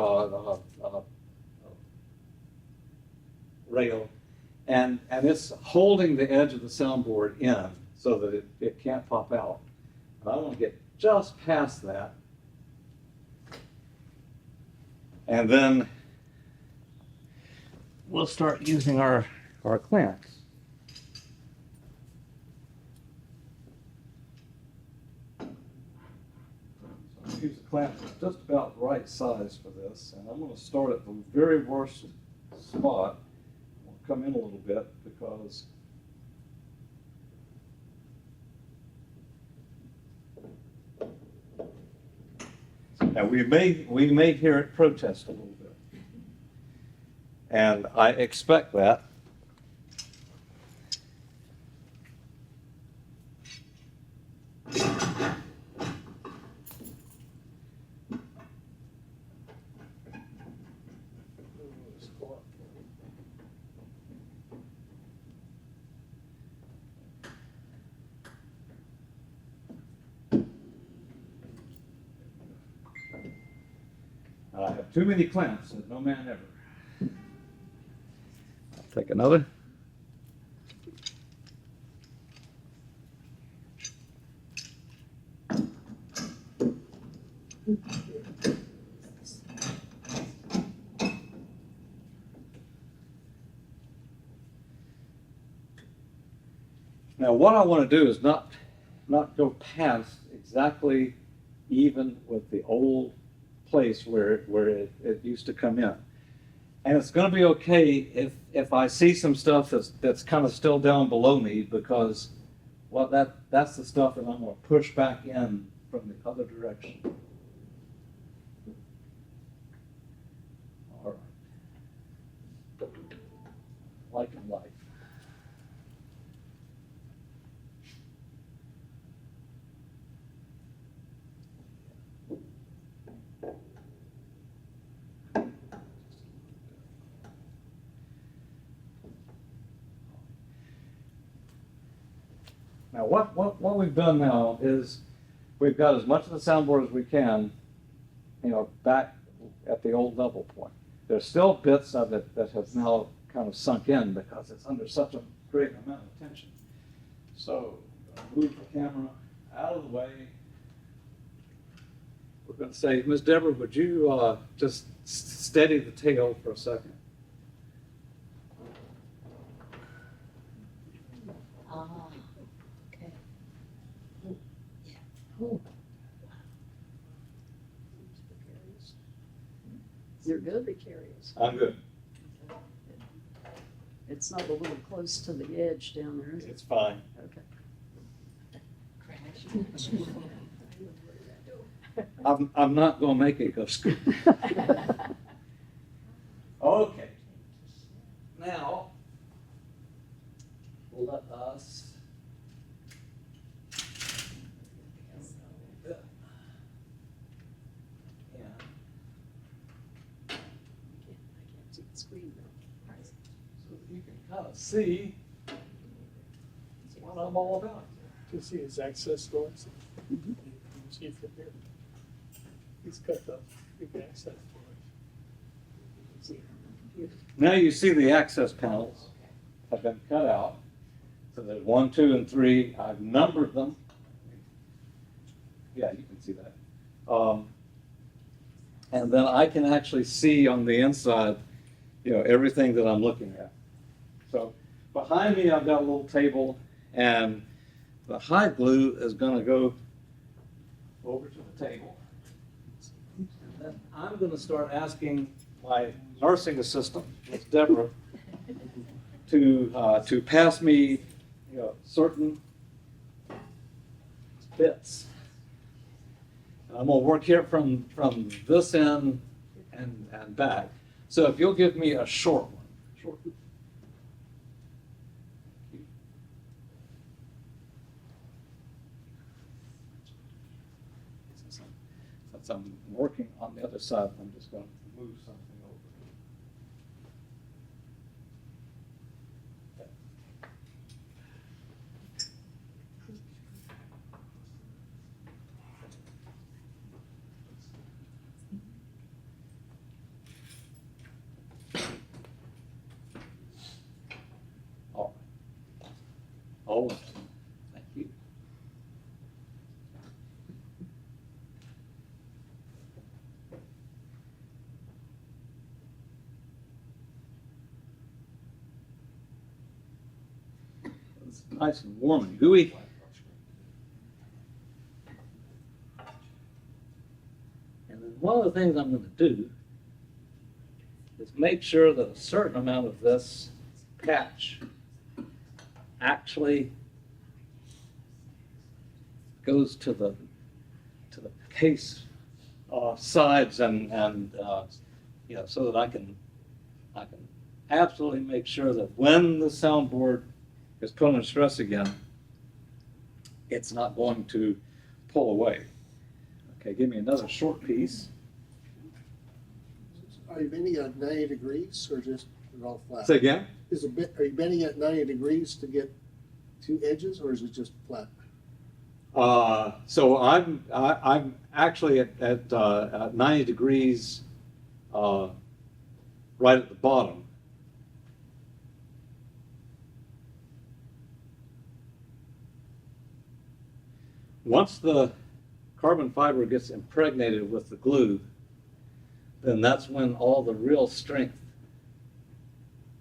rail, and it's holding the edge of the soundboard in so that it can't pop out. And I want to get just past that, and then we'll start using our clamps. Use a clamp that's just about the right size for this, and I'm going to start at the very worst spot. I'll come in a little bit because now we may hear it protest a little bit, and I expect that. I have too many clamps that no man ever. I'll take another. Now what I want to do is not go past exactly even with the old place where it used to come in. And it's going to be okay if I see some stuff that's kind of still down below me, because that's the stuff that I'm going to push back in from the other direction. All right. Like in life. Now, what we've done now is we've got as much of the soundboard as we can, back at the old level point. There's still bits of it that have now kind of sunk in because it's under such a great amount of tension. So, move the camera out of the way. We're going to say, Ms. Deborah, would you just steady the tail for a second? Okay. Yeah. Oh, You're good, precarious. I'm good. It's not a little close to the edge down there, is it? It's fine. Okay. I'm not going to make it go screw. Okay. Now, It's Greenville. So that you can kind of see what I'm all about. To see his access doors. You can see from here. He's got the big access doors. Now you see the access panels have been cut out. So there's 1, 2, and 3. I've numbered them. Yeah, you can see that. And then I can actually see on the inside, everything that I'm looking at. So behind me, I've got a little table, and the hide glue is going to go over to the table. And then I'm going to start asking my nursing assistant, Miss Deborah, to pass me, certain bits. And I'm going to work here from this end and back. So if you'll give me a short one. Short. Since I'm working on the other side, I'm just going to move something over. All right. Oh, thank you. It's nice and warm and gooey. And then one of the things I'm going to do is make sure that a certain amount of this patch actually goes to the case sides and so that I can absolutely make sure that when the soundboard is put under stress again, it's not going to pull away. Okay, give me another short piece. Are you bending at 90 degrees or just it all flat? Say again? Are you bending at 90 degrees to get two edges, or is it just flat? So I'm actually at 90 degrees right at the bottom. Once the carbon fiber gets impregnated with the glue, then that's when all the real strength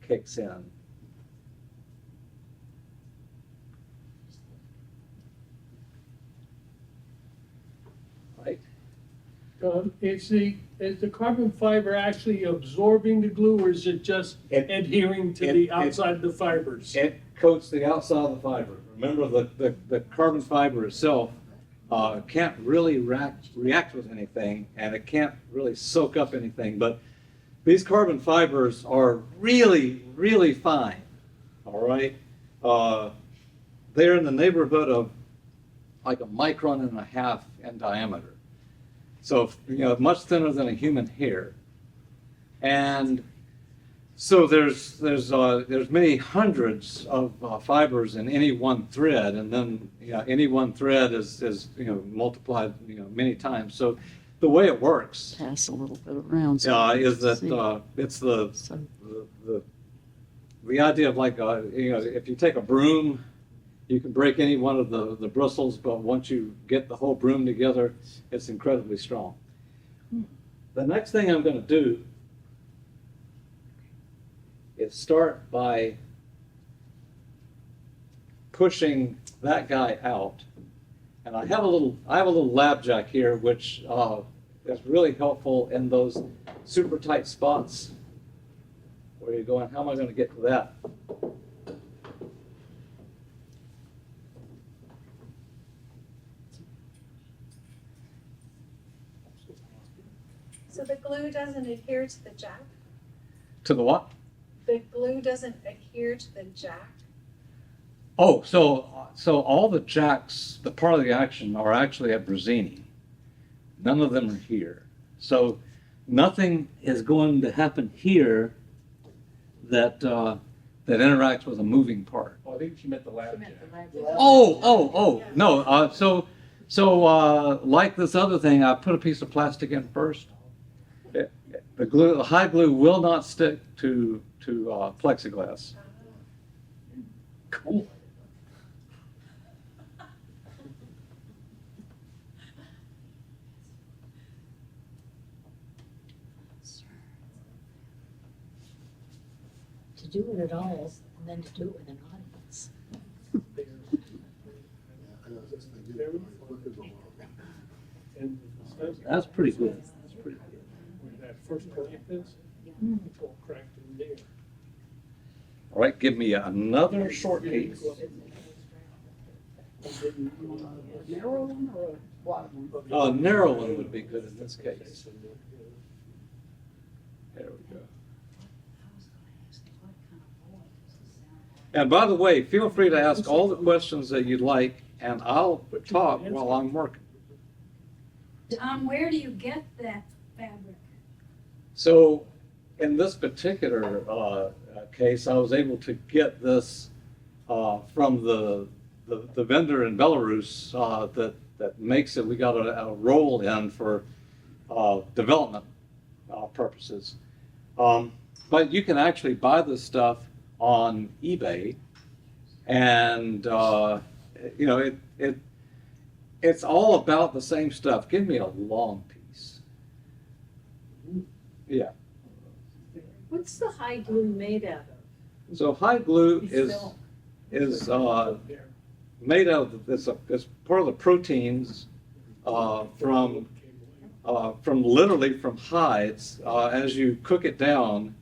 kicks in. Right? Is the carbon fiber actually absorbing the glue, or is it just adhering to the outside of the fibers? It coats the outside of the fiber. Remember, the carbon fiber itself can't really react with anything, and it can't really soak up anything. But these carbon fibers are really, really fine. All right, they're in the neighborhood of like 1.5 microns in diameter. So much thinner than a human hair, and so there's many hundreds of fibers in any one thread, and then any one thread is multiplied many times. So the way it works Pass a little bit around. is that it's the idea of like if you take a broom, you can break any one of the bristles, but once you get the whole broom together, it's incredibly strong. The next thing I'm going to do is start by pushing that guy out. And I have a little lab jack here, which is really helpful in those super tight spots where you're going, how am I going to get to that? So the glue doesn't adhere to the jack? To the what? The glue doesn't adhere to the jack? Oh, so all the jacks, the part of the action, are actually at Brazzini. None of them are here. So nothing is going to happen here that interacts with a moving part. Oh, I think she meant the lab jack. Oh, no, like this other thing, I put a piece of plastic in first. The high glue will not stick to plexiglass. Cool. To do it at all, and then to do it with an audience. And That's pretty good. That's pretty good. where that first clamp is, it's all cracked in there. All right, give me another short piece. Narrow one or a wide one? A narrow one would be good in this case. There we go. And by the way, feel free to ask all the questions that you'd like, and I'll talk while I'm working. Where do you get that fabric? So in this particular case, I was able to get this from the vendor in Belarus that makes it. We got a roll in for development purposes. But you can actually buy this stuff on eBay, and you know it's all about the same stuff. Give me a long piece. Yeah. What's the high glue made out of? So high glue is made out of it's part of the proteins from literally from hides. As you cook it down,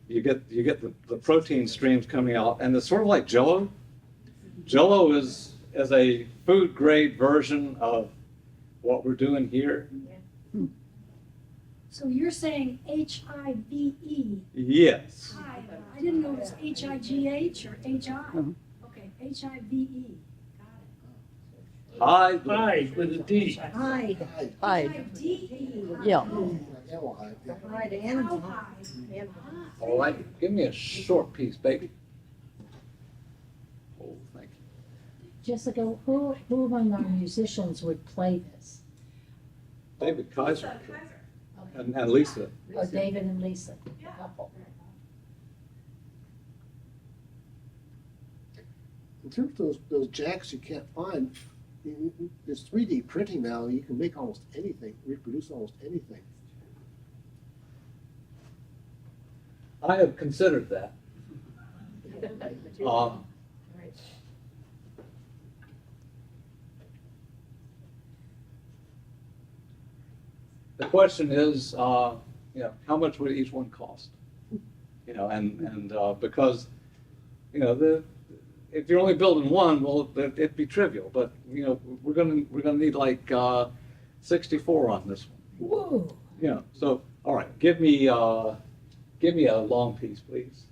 you get the protein streams coming out, and it's sort of like Jello. Jello is a food grade version of what we're doing here. So you're saying H-I-V-E, Yes. hive. I didn't know it was H-I-G-H or H-I. Mhm. Okay, H-I-V-E, got High glue. Hide with a D. it. Hide. Hide. H-I-D-E. Yeah. Hide and hide. All right, give me a short piece, baby. Oh, thank you. Jessica, who among our musicians would play this? David Kaiser and Lisa. Oh, David and Lisa, a couple. In terms of those jacks you can't find, there's 3D printing now. You can make almost anything, reproduce almost anything. I have considered that. The question is, how much would each one cost? And because, if you're only building one, well, it'd be trivial. But we're gonna need like 64 on this one. Whoa. So all right, give me a long piece, please.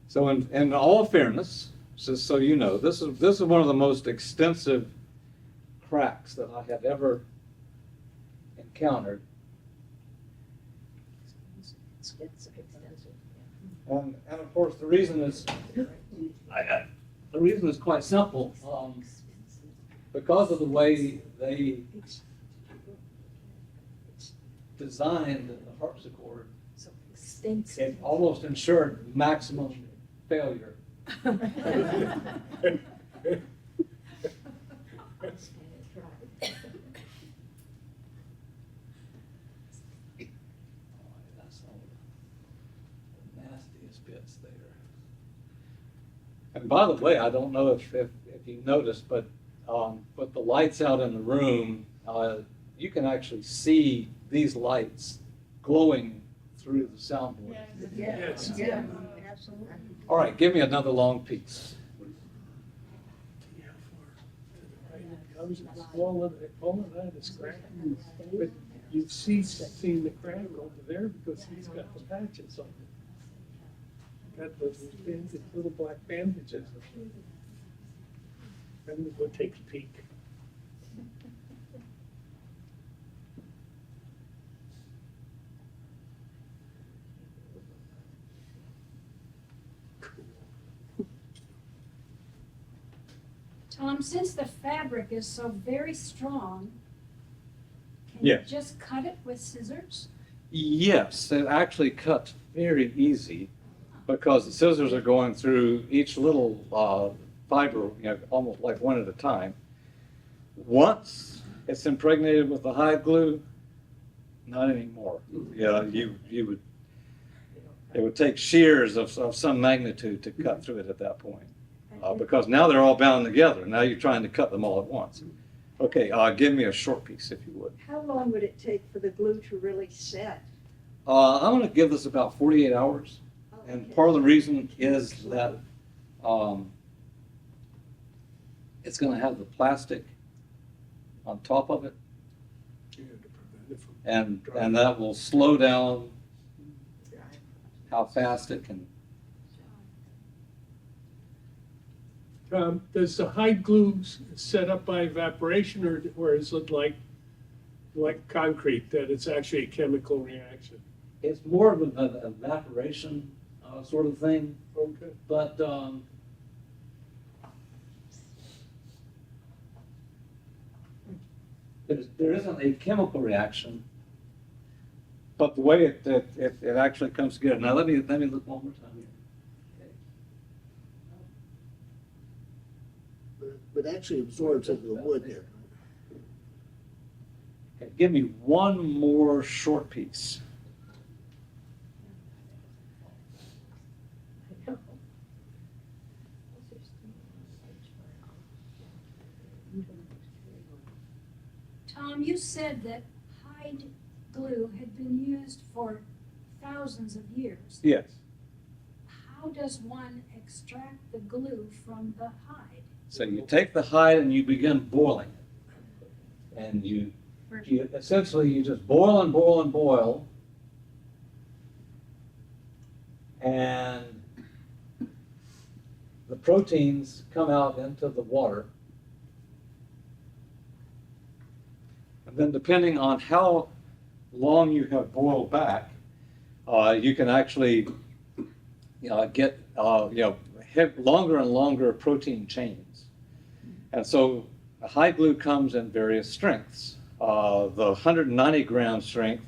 So in all fairness, just so you know, this is one of the most extensive cracks that I have ever encountered. Extensive. And of course, the reason is quite simple. Because of the way they designed the harpsichord, it almost ensured maximum failure. That's all the nastiest bits there. And by the way, I don't know if you noticed, but with the lights out in the room, you can actually see these lights glowing through the soundboard. Yes. Yeah, absolutely. All right, give me another long piece. Comes all of that is cracked. But you've seen the crack over there because he's got the patches on it. Got those little black bandages. I'm gonna go take a peek. Tom, since the fabric is so very strong, can you Yes. just cut it with scissors? Yes, it actually cuts very easy because the scissors are going through each little fiber, almost like one at a time. Once it's impregnated with the hide glue, not anymore. Yeah, you would, it would take shears of some magnitude to cut through it at that point. Because now they're all bound together. Now you're trying to cut them all at once. Okay, give me a short piece if you would. How long would it take for the glue to really set? I'm going to give this about 48 hours. And Okay. part of the reason is that it's going to have the plastic on top of it. Yeah, to prevent it from. And that will slow down how fast it can. Does the hide glue set up by evaporation, or is it like concrete, that it's actually a chemical reaction? It's more of an evaporation sort of thing, Okay. but there isn't a chemical reaction. But the way it actually comes together. Now let me look one more time here. But it actually absorbs into the wood there. Okay, give me one more short piece. Tom, you said that hide glue had been used for thousands of years. Yes. How does one extract the glue from the hide? So you take the hide and you begin boiling it. And you essentially you just boil and boil and boil. And the proteins come out into the water. And then depending on how long you have boiled back, you can actually get longer and longer protein chains. And so hide glue comes in various strengths. The 190 gram strength,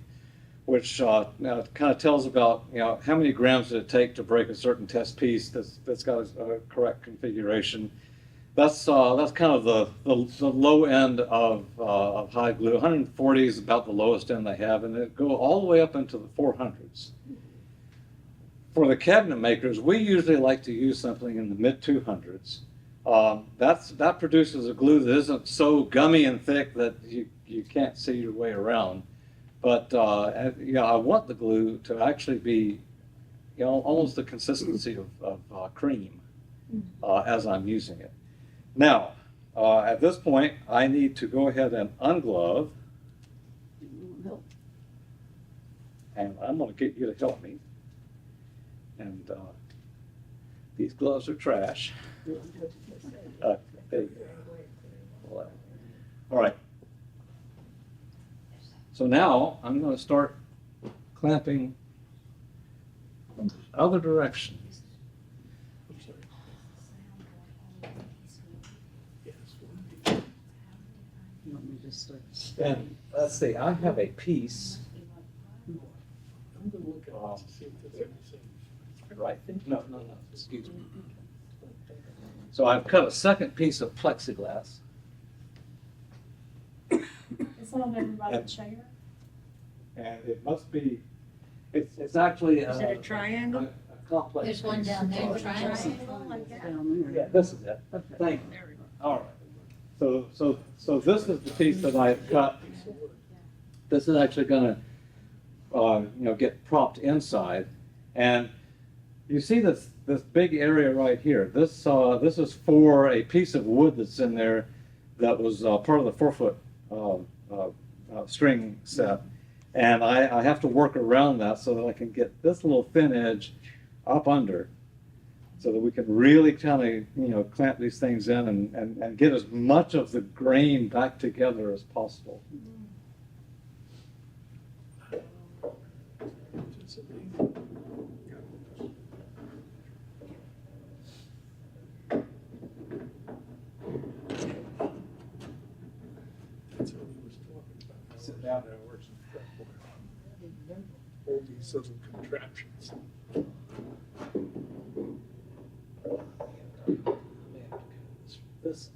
which kind of tells about how many grams did it take to break a certain test piece that's got a correct configuration. That's kind of the low end of hide glue. 140 is about the lowest end they have, and it go all the way up into the 400s. For the cabinet makers, we usually like to use something in the mid 200s. That produces a glue that isn't so gummy and thick that you can't see your way around. But I want the glue to actually be almost the consistency of cream as I'm using it. Now, at this point, I need to go ahead and unglove. And I'm going to get you to help me. And these gloves are trash. There you go. All right. So now I'm going to start clamping from the other direction. I'm sorry. Yes. And let's see, I have a piece I'm gonna look at it to see if there's anything. right. No, excuse me. So I've cut a second piece of plexiglass. Is that on everybody's chair? And it must be, it's actually Is it a triangle? a complex. There's one down there, piece. Triangle like that? Yeah, this is it. Thank you. All right. So this is the piece that I cut. This is actually going to, get propped inside, and you see this big area right here. This is for a piece of wood that's in there that was part of the 4-foot string set, and I have to work around that so that I can get this little thin edge up under so that we can really kind of, clamp these things in and get as much of the grain back together as possible. Just amazing. That's what he was talking about. Sit down. How it works in fretboard. All these little contraptions. This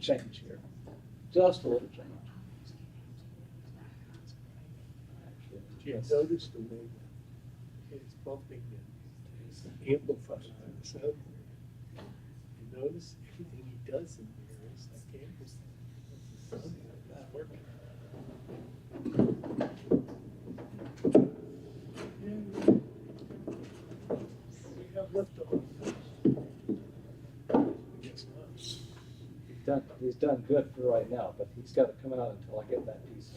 change here, just a little change. Do you notice the way that it's bumping and amplifying the sound? You notice everything he does in there is like amplifying. It's working. Yeah. We have liftoff. I guess not. He's done good for right now, but he's got to come out until I get that piece.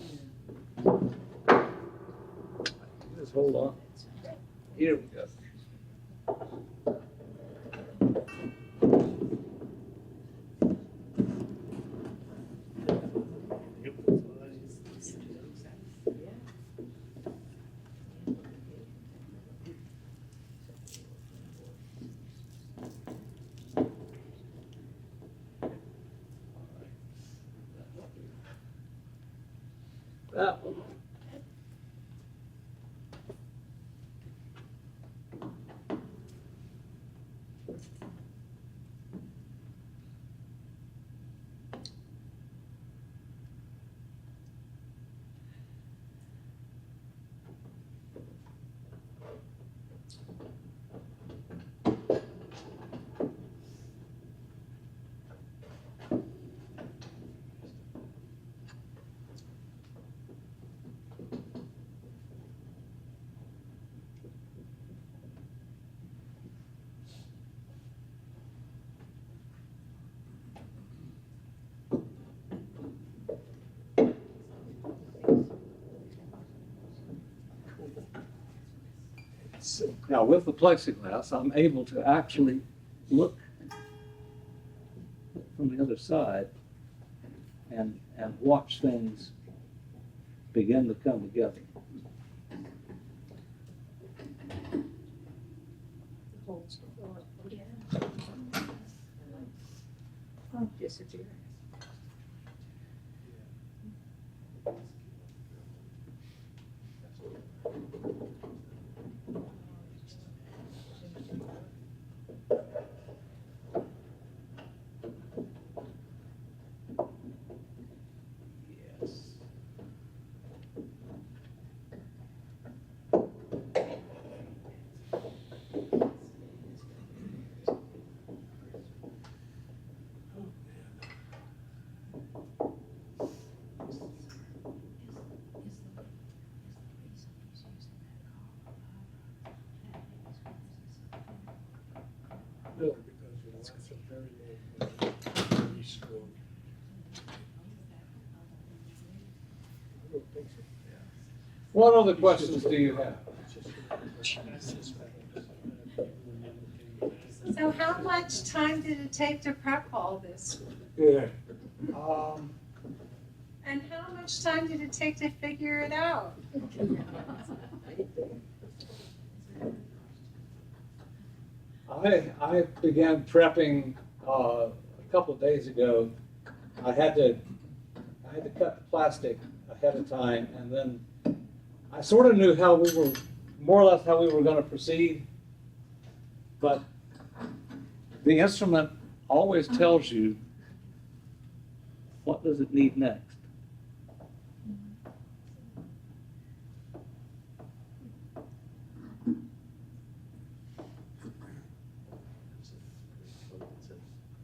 Just hold on. Here we go. That one. So Now with the plexiglass, I'm able to actually look from the other side and watch things begin to come together. Disappear. Yes. no, because you want some very low, very strong. I don't think so. What other questions do you have? So how much time did it take to prep all this? Yeah. And how much time did it take to figure it out? I began prepping a couple of days ago. I had to cut the plastic ahead of time, and then I sort of knew how we were, more or less how we were going to proceed. But the instrument always tells you what does it need next.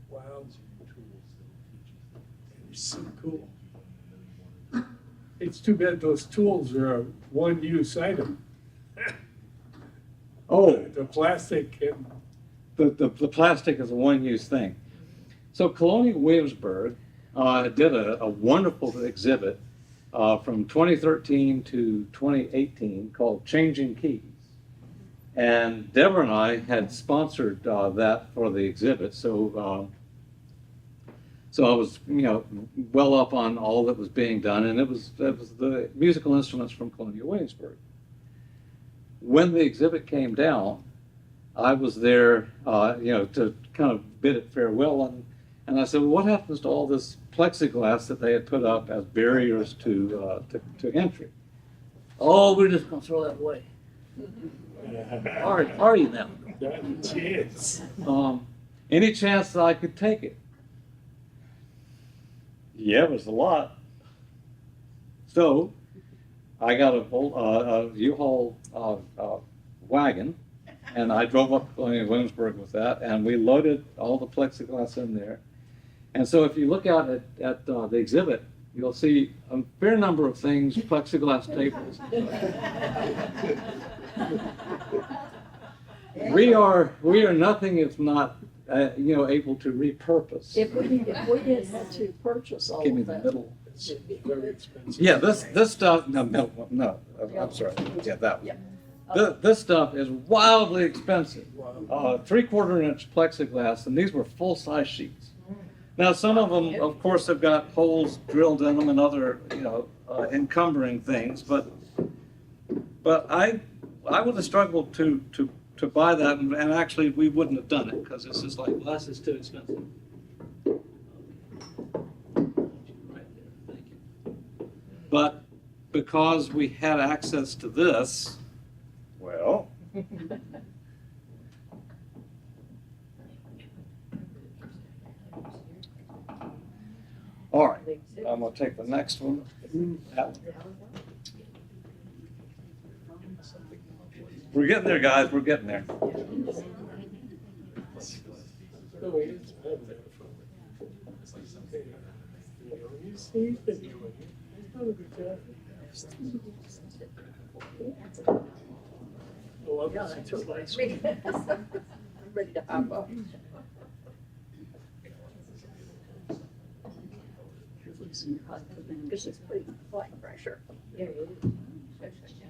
Wow. It's so cool. It's too bad those tools are a one-use item. Oh, The plastic and, the plastic is a one-use thing. So Colonial Williamsburg did a wonderful exhibit from 2013 to 2018 called Changing Keys. And Deborah and I had sponsored that for the exhibit, so I was, well up on all that was being done, and it was the musical instruments from Colonial Williamsburg. When the exhibit came down, I was there, to kind of bid it farewell, and I said, well, what happens to all this plexiglass that they had put up as barriers to entry? Oh, we're just going to throw that away. Are you now? not a chance. Any chance that I could take it? Yeah, it was a lot. So I got a U-Haul wagon, and I drove up to Williamsburg with that, and we loaded all the plexiglass in there. And so if you look out at the exhibit, you'll see a fair number of things, plexiglass tables. We are nothing if not, able to repurpose. If we didn't have to purchase all Give me of the that. middle. It's very expensive. Yeah, this stuff, no, I'm sorry, yeah, that one. This stuff is wildly expensive. 3/4 inch plexiglass, and these were full-size sheets. Now, some of them, of course, have got holes drilled in them and other, encumbering things, but I would have struggled to buy that, and actually, we wouldn't have done it, because it's just like, well, this is too expensive. Right there, thank you. But because we had access to this, well, all right, I'm gonna take the next one. That one. We're getting there, guys, we're getting there. No, it's bad there. You see, he's been doing it. He's done a good job. Oh, I'm just too late. I'm ready to hop up. This is pretty flight pressure. Yeah, it is. Especially now.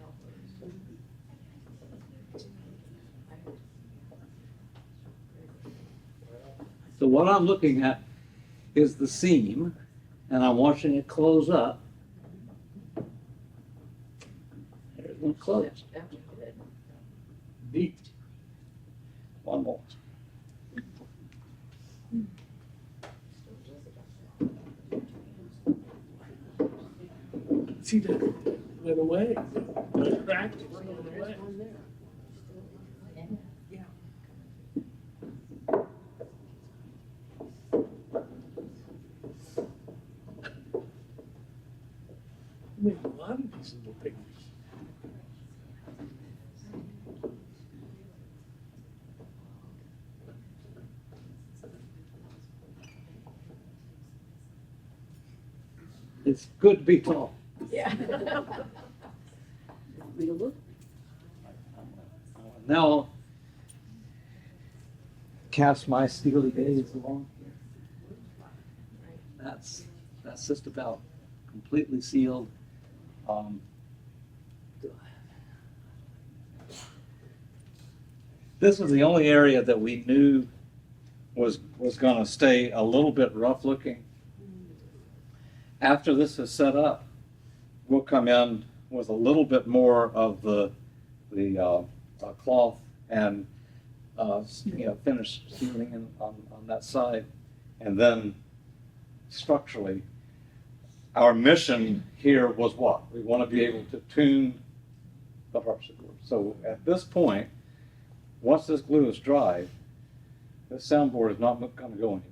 So what I'm looking at is the seam, and I'm watching it close up. There's one close. That's good. Neat. One more. See, that went away. That cracked, it went away. I made a lot of these little pictures. It's good to be tall. Yeah. Me to look. Now I'll cast my steely gaze along here. That's just about completely sealed. This was the only area that we knew was going to stay a little bit rough looking. After this is set up, we'll come in with a little bit more of the cloth and finish sealing on that side, and then structurally, our mission here was what? We want to be able to tune the harpsichord. So at this point, once this glue is dry, this soundboard is not going to go anywhere.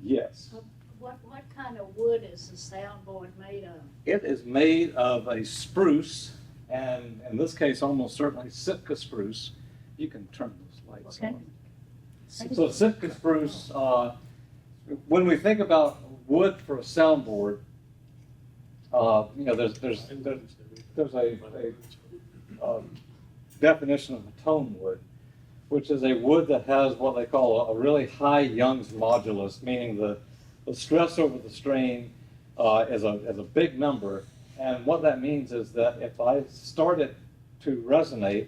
Yes. What kind of wood is the soundboard made of? It is made of a spruce, and in this case, almost certainly Sitka spruce. You can turn those lights Okay. on. So Sitka spruce, when we think about wood for a soundboard, there's a definition of a tone wood, which is a wood that has what they call a really high Young's modulus, meaning the stress over the strain is a big number. And what that means is that if I start it to resonate,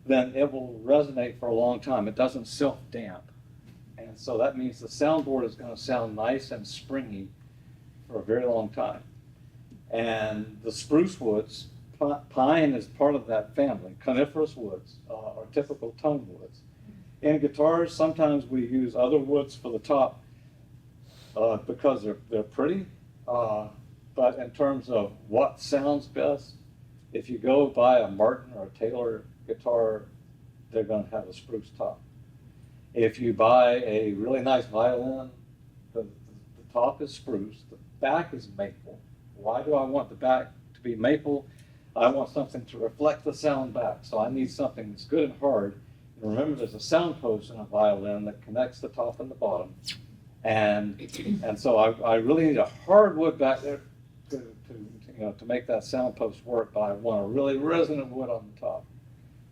then it will resonate for a long time. It doesn't self-damp. And so that means the soundboard is going to sound nice and springy for a very long time. And the spruce woods, pine is part of that family. Coniferous woods are typical tone woods. In guitars, sometimes we use other woods for the top because they're pretty. But in terms of what sounds best, if you go buy a Martin or a Taylor guitar, they're going to have a spruce top. If you buy a really nice violin, the top is spruce, the back is maple. Why do I want the back to be maple? I want something to reflect the sound back, so I need something that's good and hard. And remember, there's a sound post in a violin that connects the top and the bottom. And so I really need a hard wood back there to make that sound post work, but I want a really resonant wood on the top.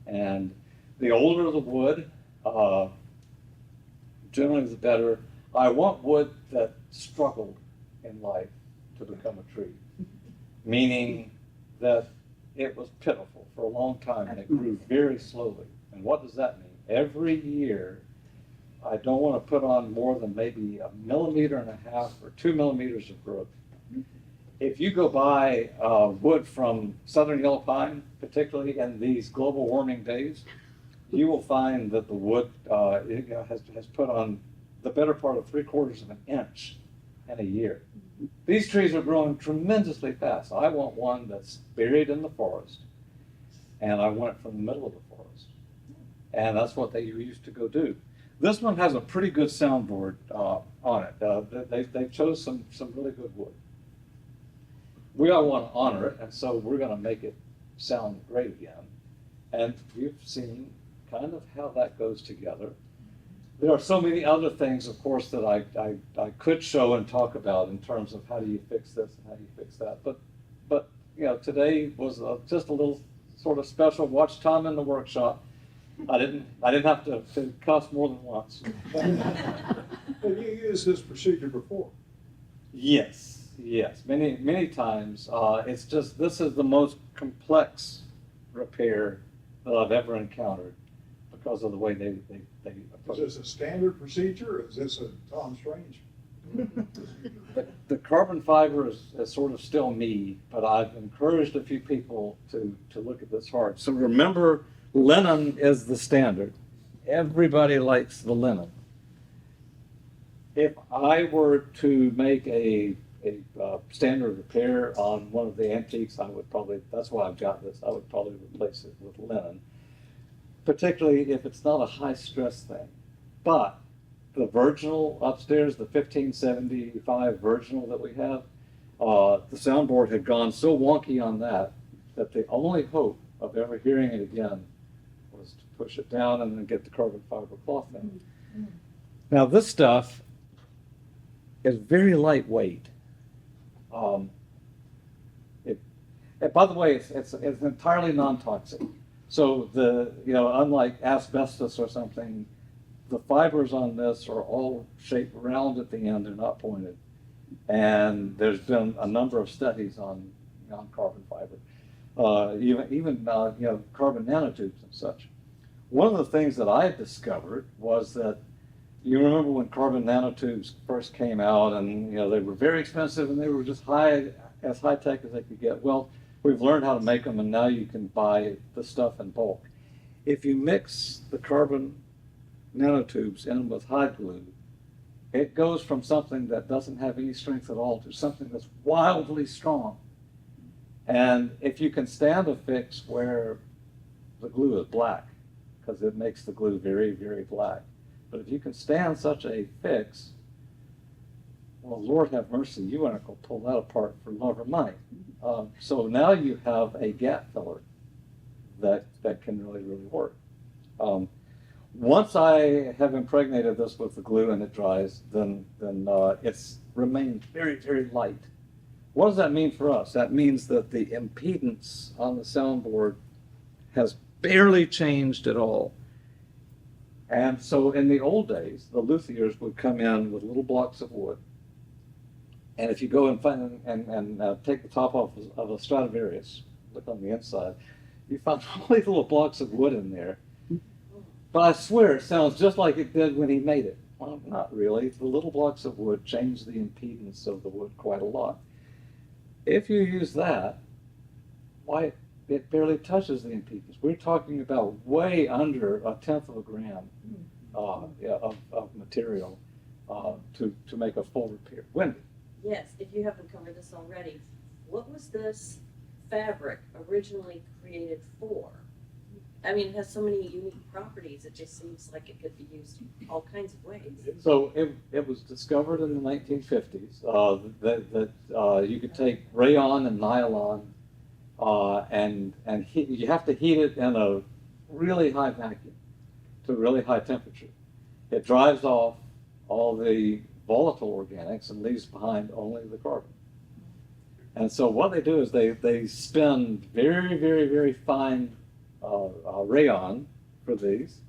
And the older the wood, generally the better. I want wood that struggled in life to become a tree, meaning that it was pitiful for a long time and it grew very slowly. And what does that mean? Every year, I don't want to put on more than maybe 1.5 millimeters or 2 millimeters of growth. If you go buy wood from southern yellow pine, particularly in these global warming days, you will find that the wood has put on the better part of 3/4 of an inch in a year. These trees are growing tremendously fast. I want one that's buried in the forest, and I want it from the middle of the forest. And that's what they used to go do. This one has a pretty good soundboard on it. They chose some really good wood. We all want to honor it, and so we're going to make it sound great again. And you've seen kind of how that goes together. There are so many other things, of course, that I could show and talk about in terms of how do you fix this and how do you fix that. But today was just a little sort of special. Watch Tom in the workshop. I didn't have to cuss more than once. Well, you used this procedure before. Yes, many times. It's just this is the most complex repair that I've ever encountered because of the way they approach it. Is this a standard procedure, or is this a Tom Strange? The carbon fiber is sort of still me, but I've encouraged a few people to look at this hard. So remember, linen is the standard. Everybody likes the linen. If I were to make a standard repair on one of the antiques, I would probably, that's why I've got this, I would probably replace it with linen, particularly if it's not a high stress thing. But the virginal upstairs, the 1575 virginal that we have, the soundboard had gone so wonky on that the only hope of ever hearing it again was to push it down and then get the carbon fiber cloth in. Now this stuff is very lightweight. By the way, it's entirely non-toxic. So unlike asbestos or something, the fibers on this are all shaped round at the end; they're not pointed. And there's been a number of studies on carbon fiber, even carbon nanotubes and such. One of the things that I discovered was that you remember when carbon nanotubes first came out, and they were very expensive and they were just as high tech as they could get. Well, we've learned how to make them, and now you can buy the stuff in bulk. If you mix the carbon nanotubes in with hide glue, it goes from something that doesn't have any strength at all to something that's wildly strong. And if you can stand a fix where the glue is black, because it makes the glue very, very black. But if you can stand such a fix, well, Lord have mercy, you aren't going to pull that apart for love or money. So now you have a gap filler that can really, really work. Once I have impregnated this with the glue and it dries, then it's remained very, very light. what does that mean for us? That means that the impedance on the soundboard has barely changed at all. And so in the old days, the luthiers would come in with little blocks of wood. And if you go and find and take the top off of a Stradivarius, look on the inside, you find all these little blocks of wood in there. But I swear it sounds just like it did when he made it. Well, not really. The little blocks of wood change the impedance of the wood quite a lot. If you use that, why, it barely touches the impedance. We're talking about way under 1/10 of a gram of material to make a full repair. Wendy? Yes, if you haven't covered this already, what was this fabric originally created for? I mean, it has so many unique properties, it just seems like it could be used all kinds of ways. So it was discovered in the 1950s that you could take rayon and nylon and heat, you have to heat it in a really high vacuum to a really high temperature. It drives off all the volatile organics and leaves behind only the carbon. And so what they do is they spin very, very, very fine rayon for these,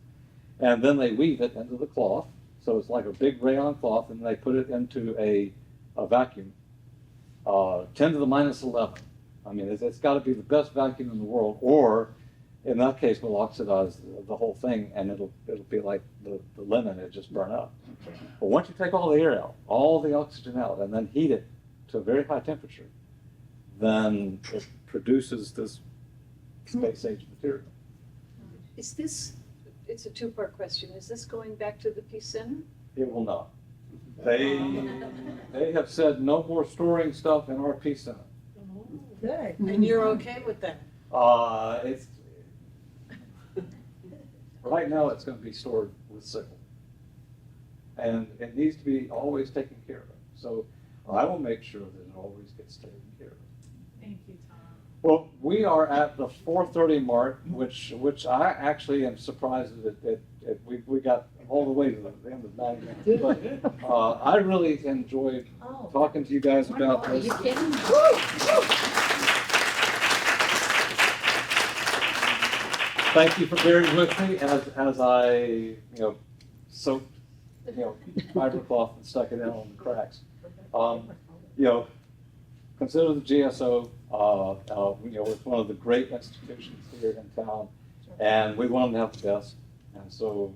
and then they weave it into the cloth. So it's like a big rayon cloth, and they put it into a vacuum, 10 to the minus 11. I mean, it's got to be the best vacuum in the world, or in that case, we'll oxidize the whole thing, and it'll be like the lemon, it just burn up. But once you take all the air out, all the oxygen out, and then heat it to a very high temperature, then it produces this space-age material. Is this, it's a two-part question, is this going back to the Peace Center? It will not. They have said no more storing stuff in our Peace Center. Good. And you're okay with that? It's right now it's going to be stored with Sigal, and it needs to be always taken care of. So I will make sure that it always gets taken care of. Thank you, Tom. Well, we are at the 4:30 mark, which I actually am surprised that we got all the way to the end of 9 minutes. But I really enjoyed talking to you guys about Are this. you kidding? Thank you for bearing with me as I soaked fiber cloth and stuck it in on the cracks. Consider the GSO. It's one of the great institutions here in town, and we want them to have the best. And so,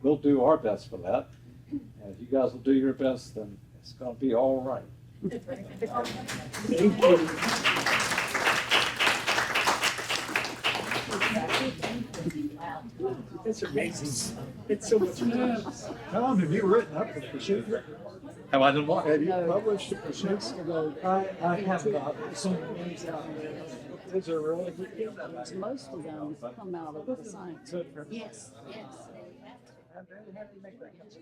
we'll do our best for that. And if you guys will do your best, then it's going to be all right. Thank you. That's amazing. It's so much fun. Tom, have you written up the procedure? Have I done what? Have you published the procedure? I have not. Is there really? Most of them come out of the science. Yes, yes. You can make much.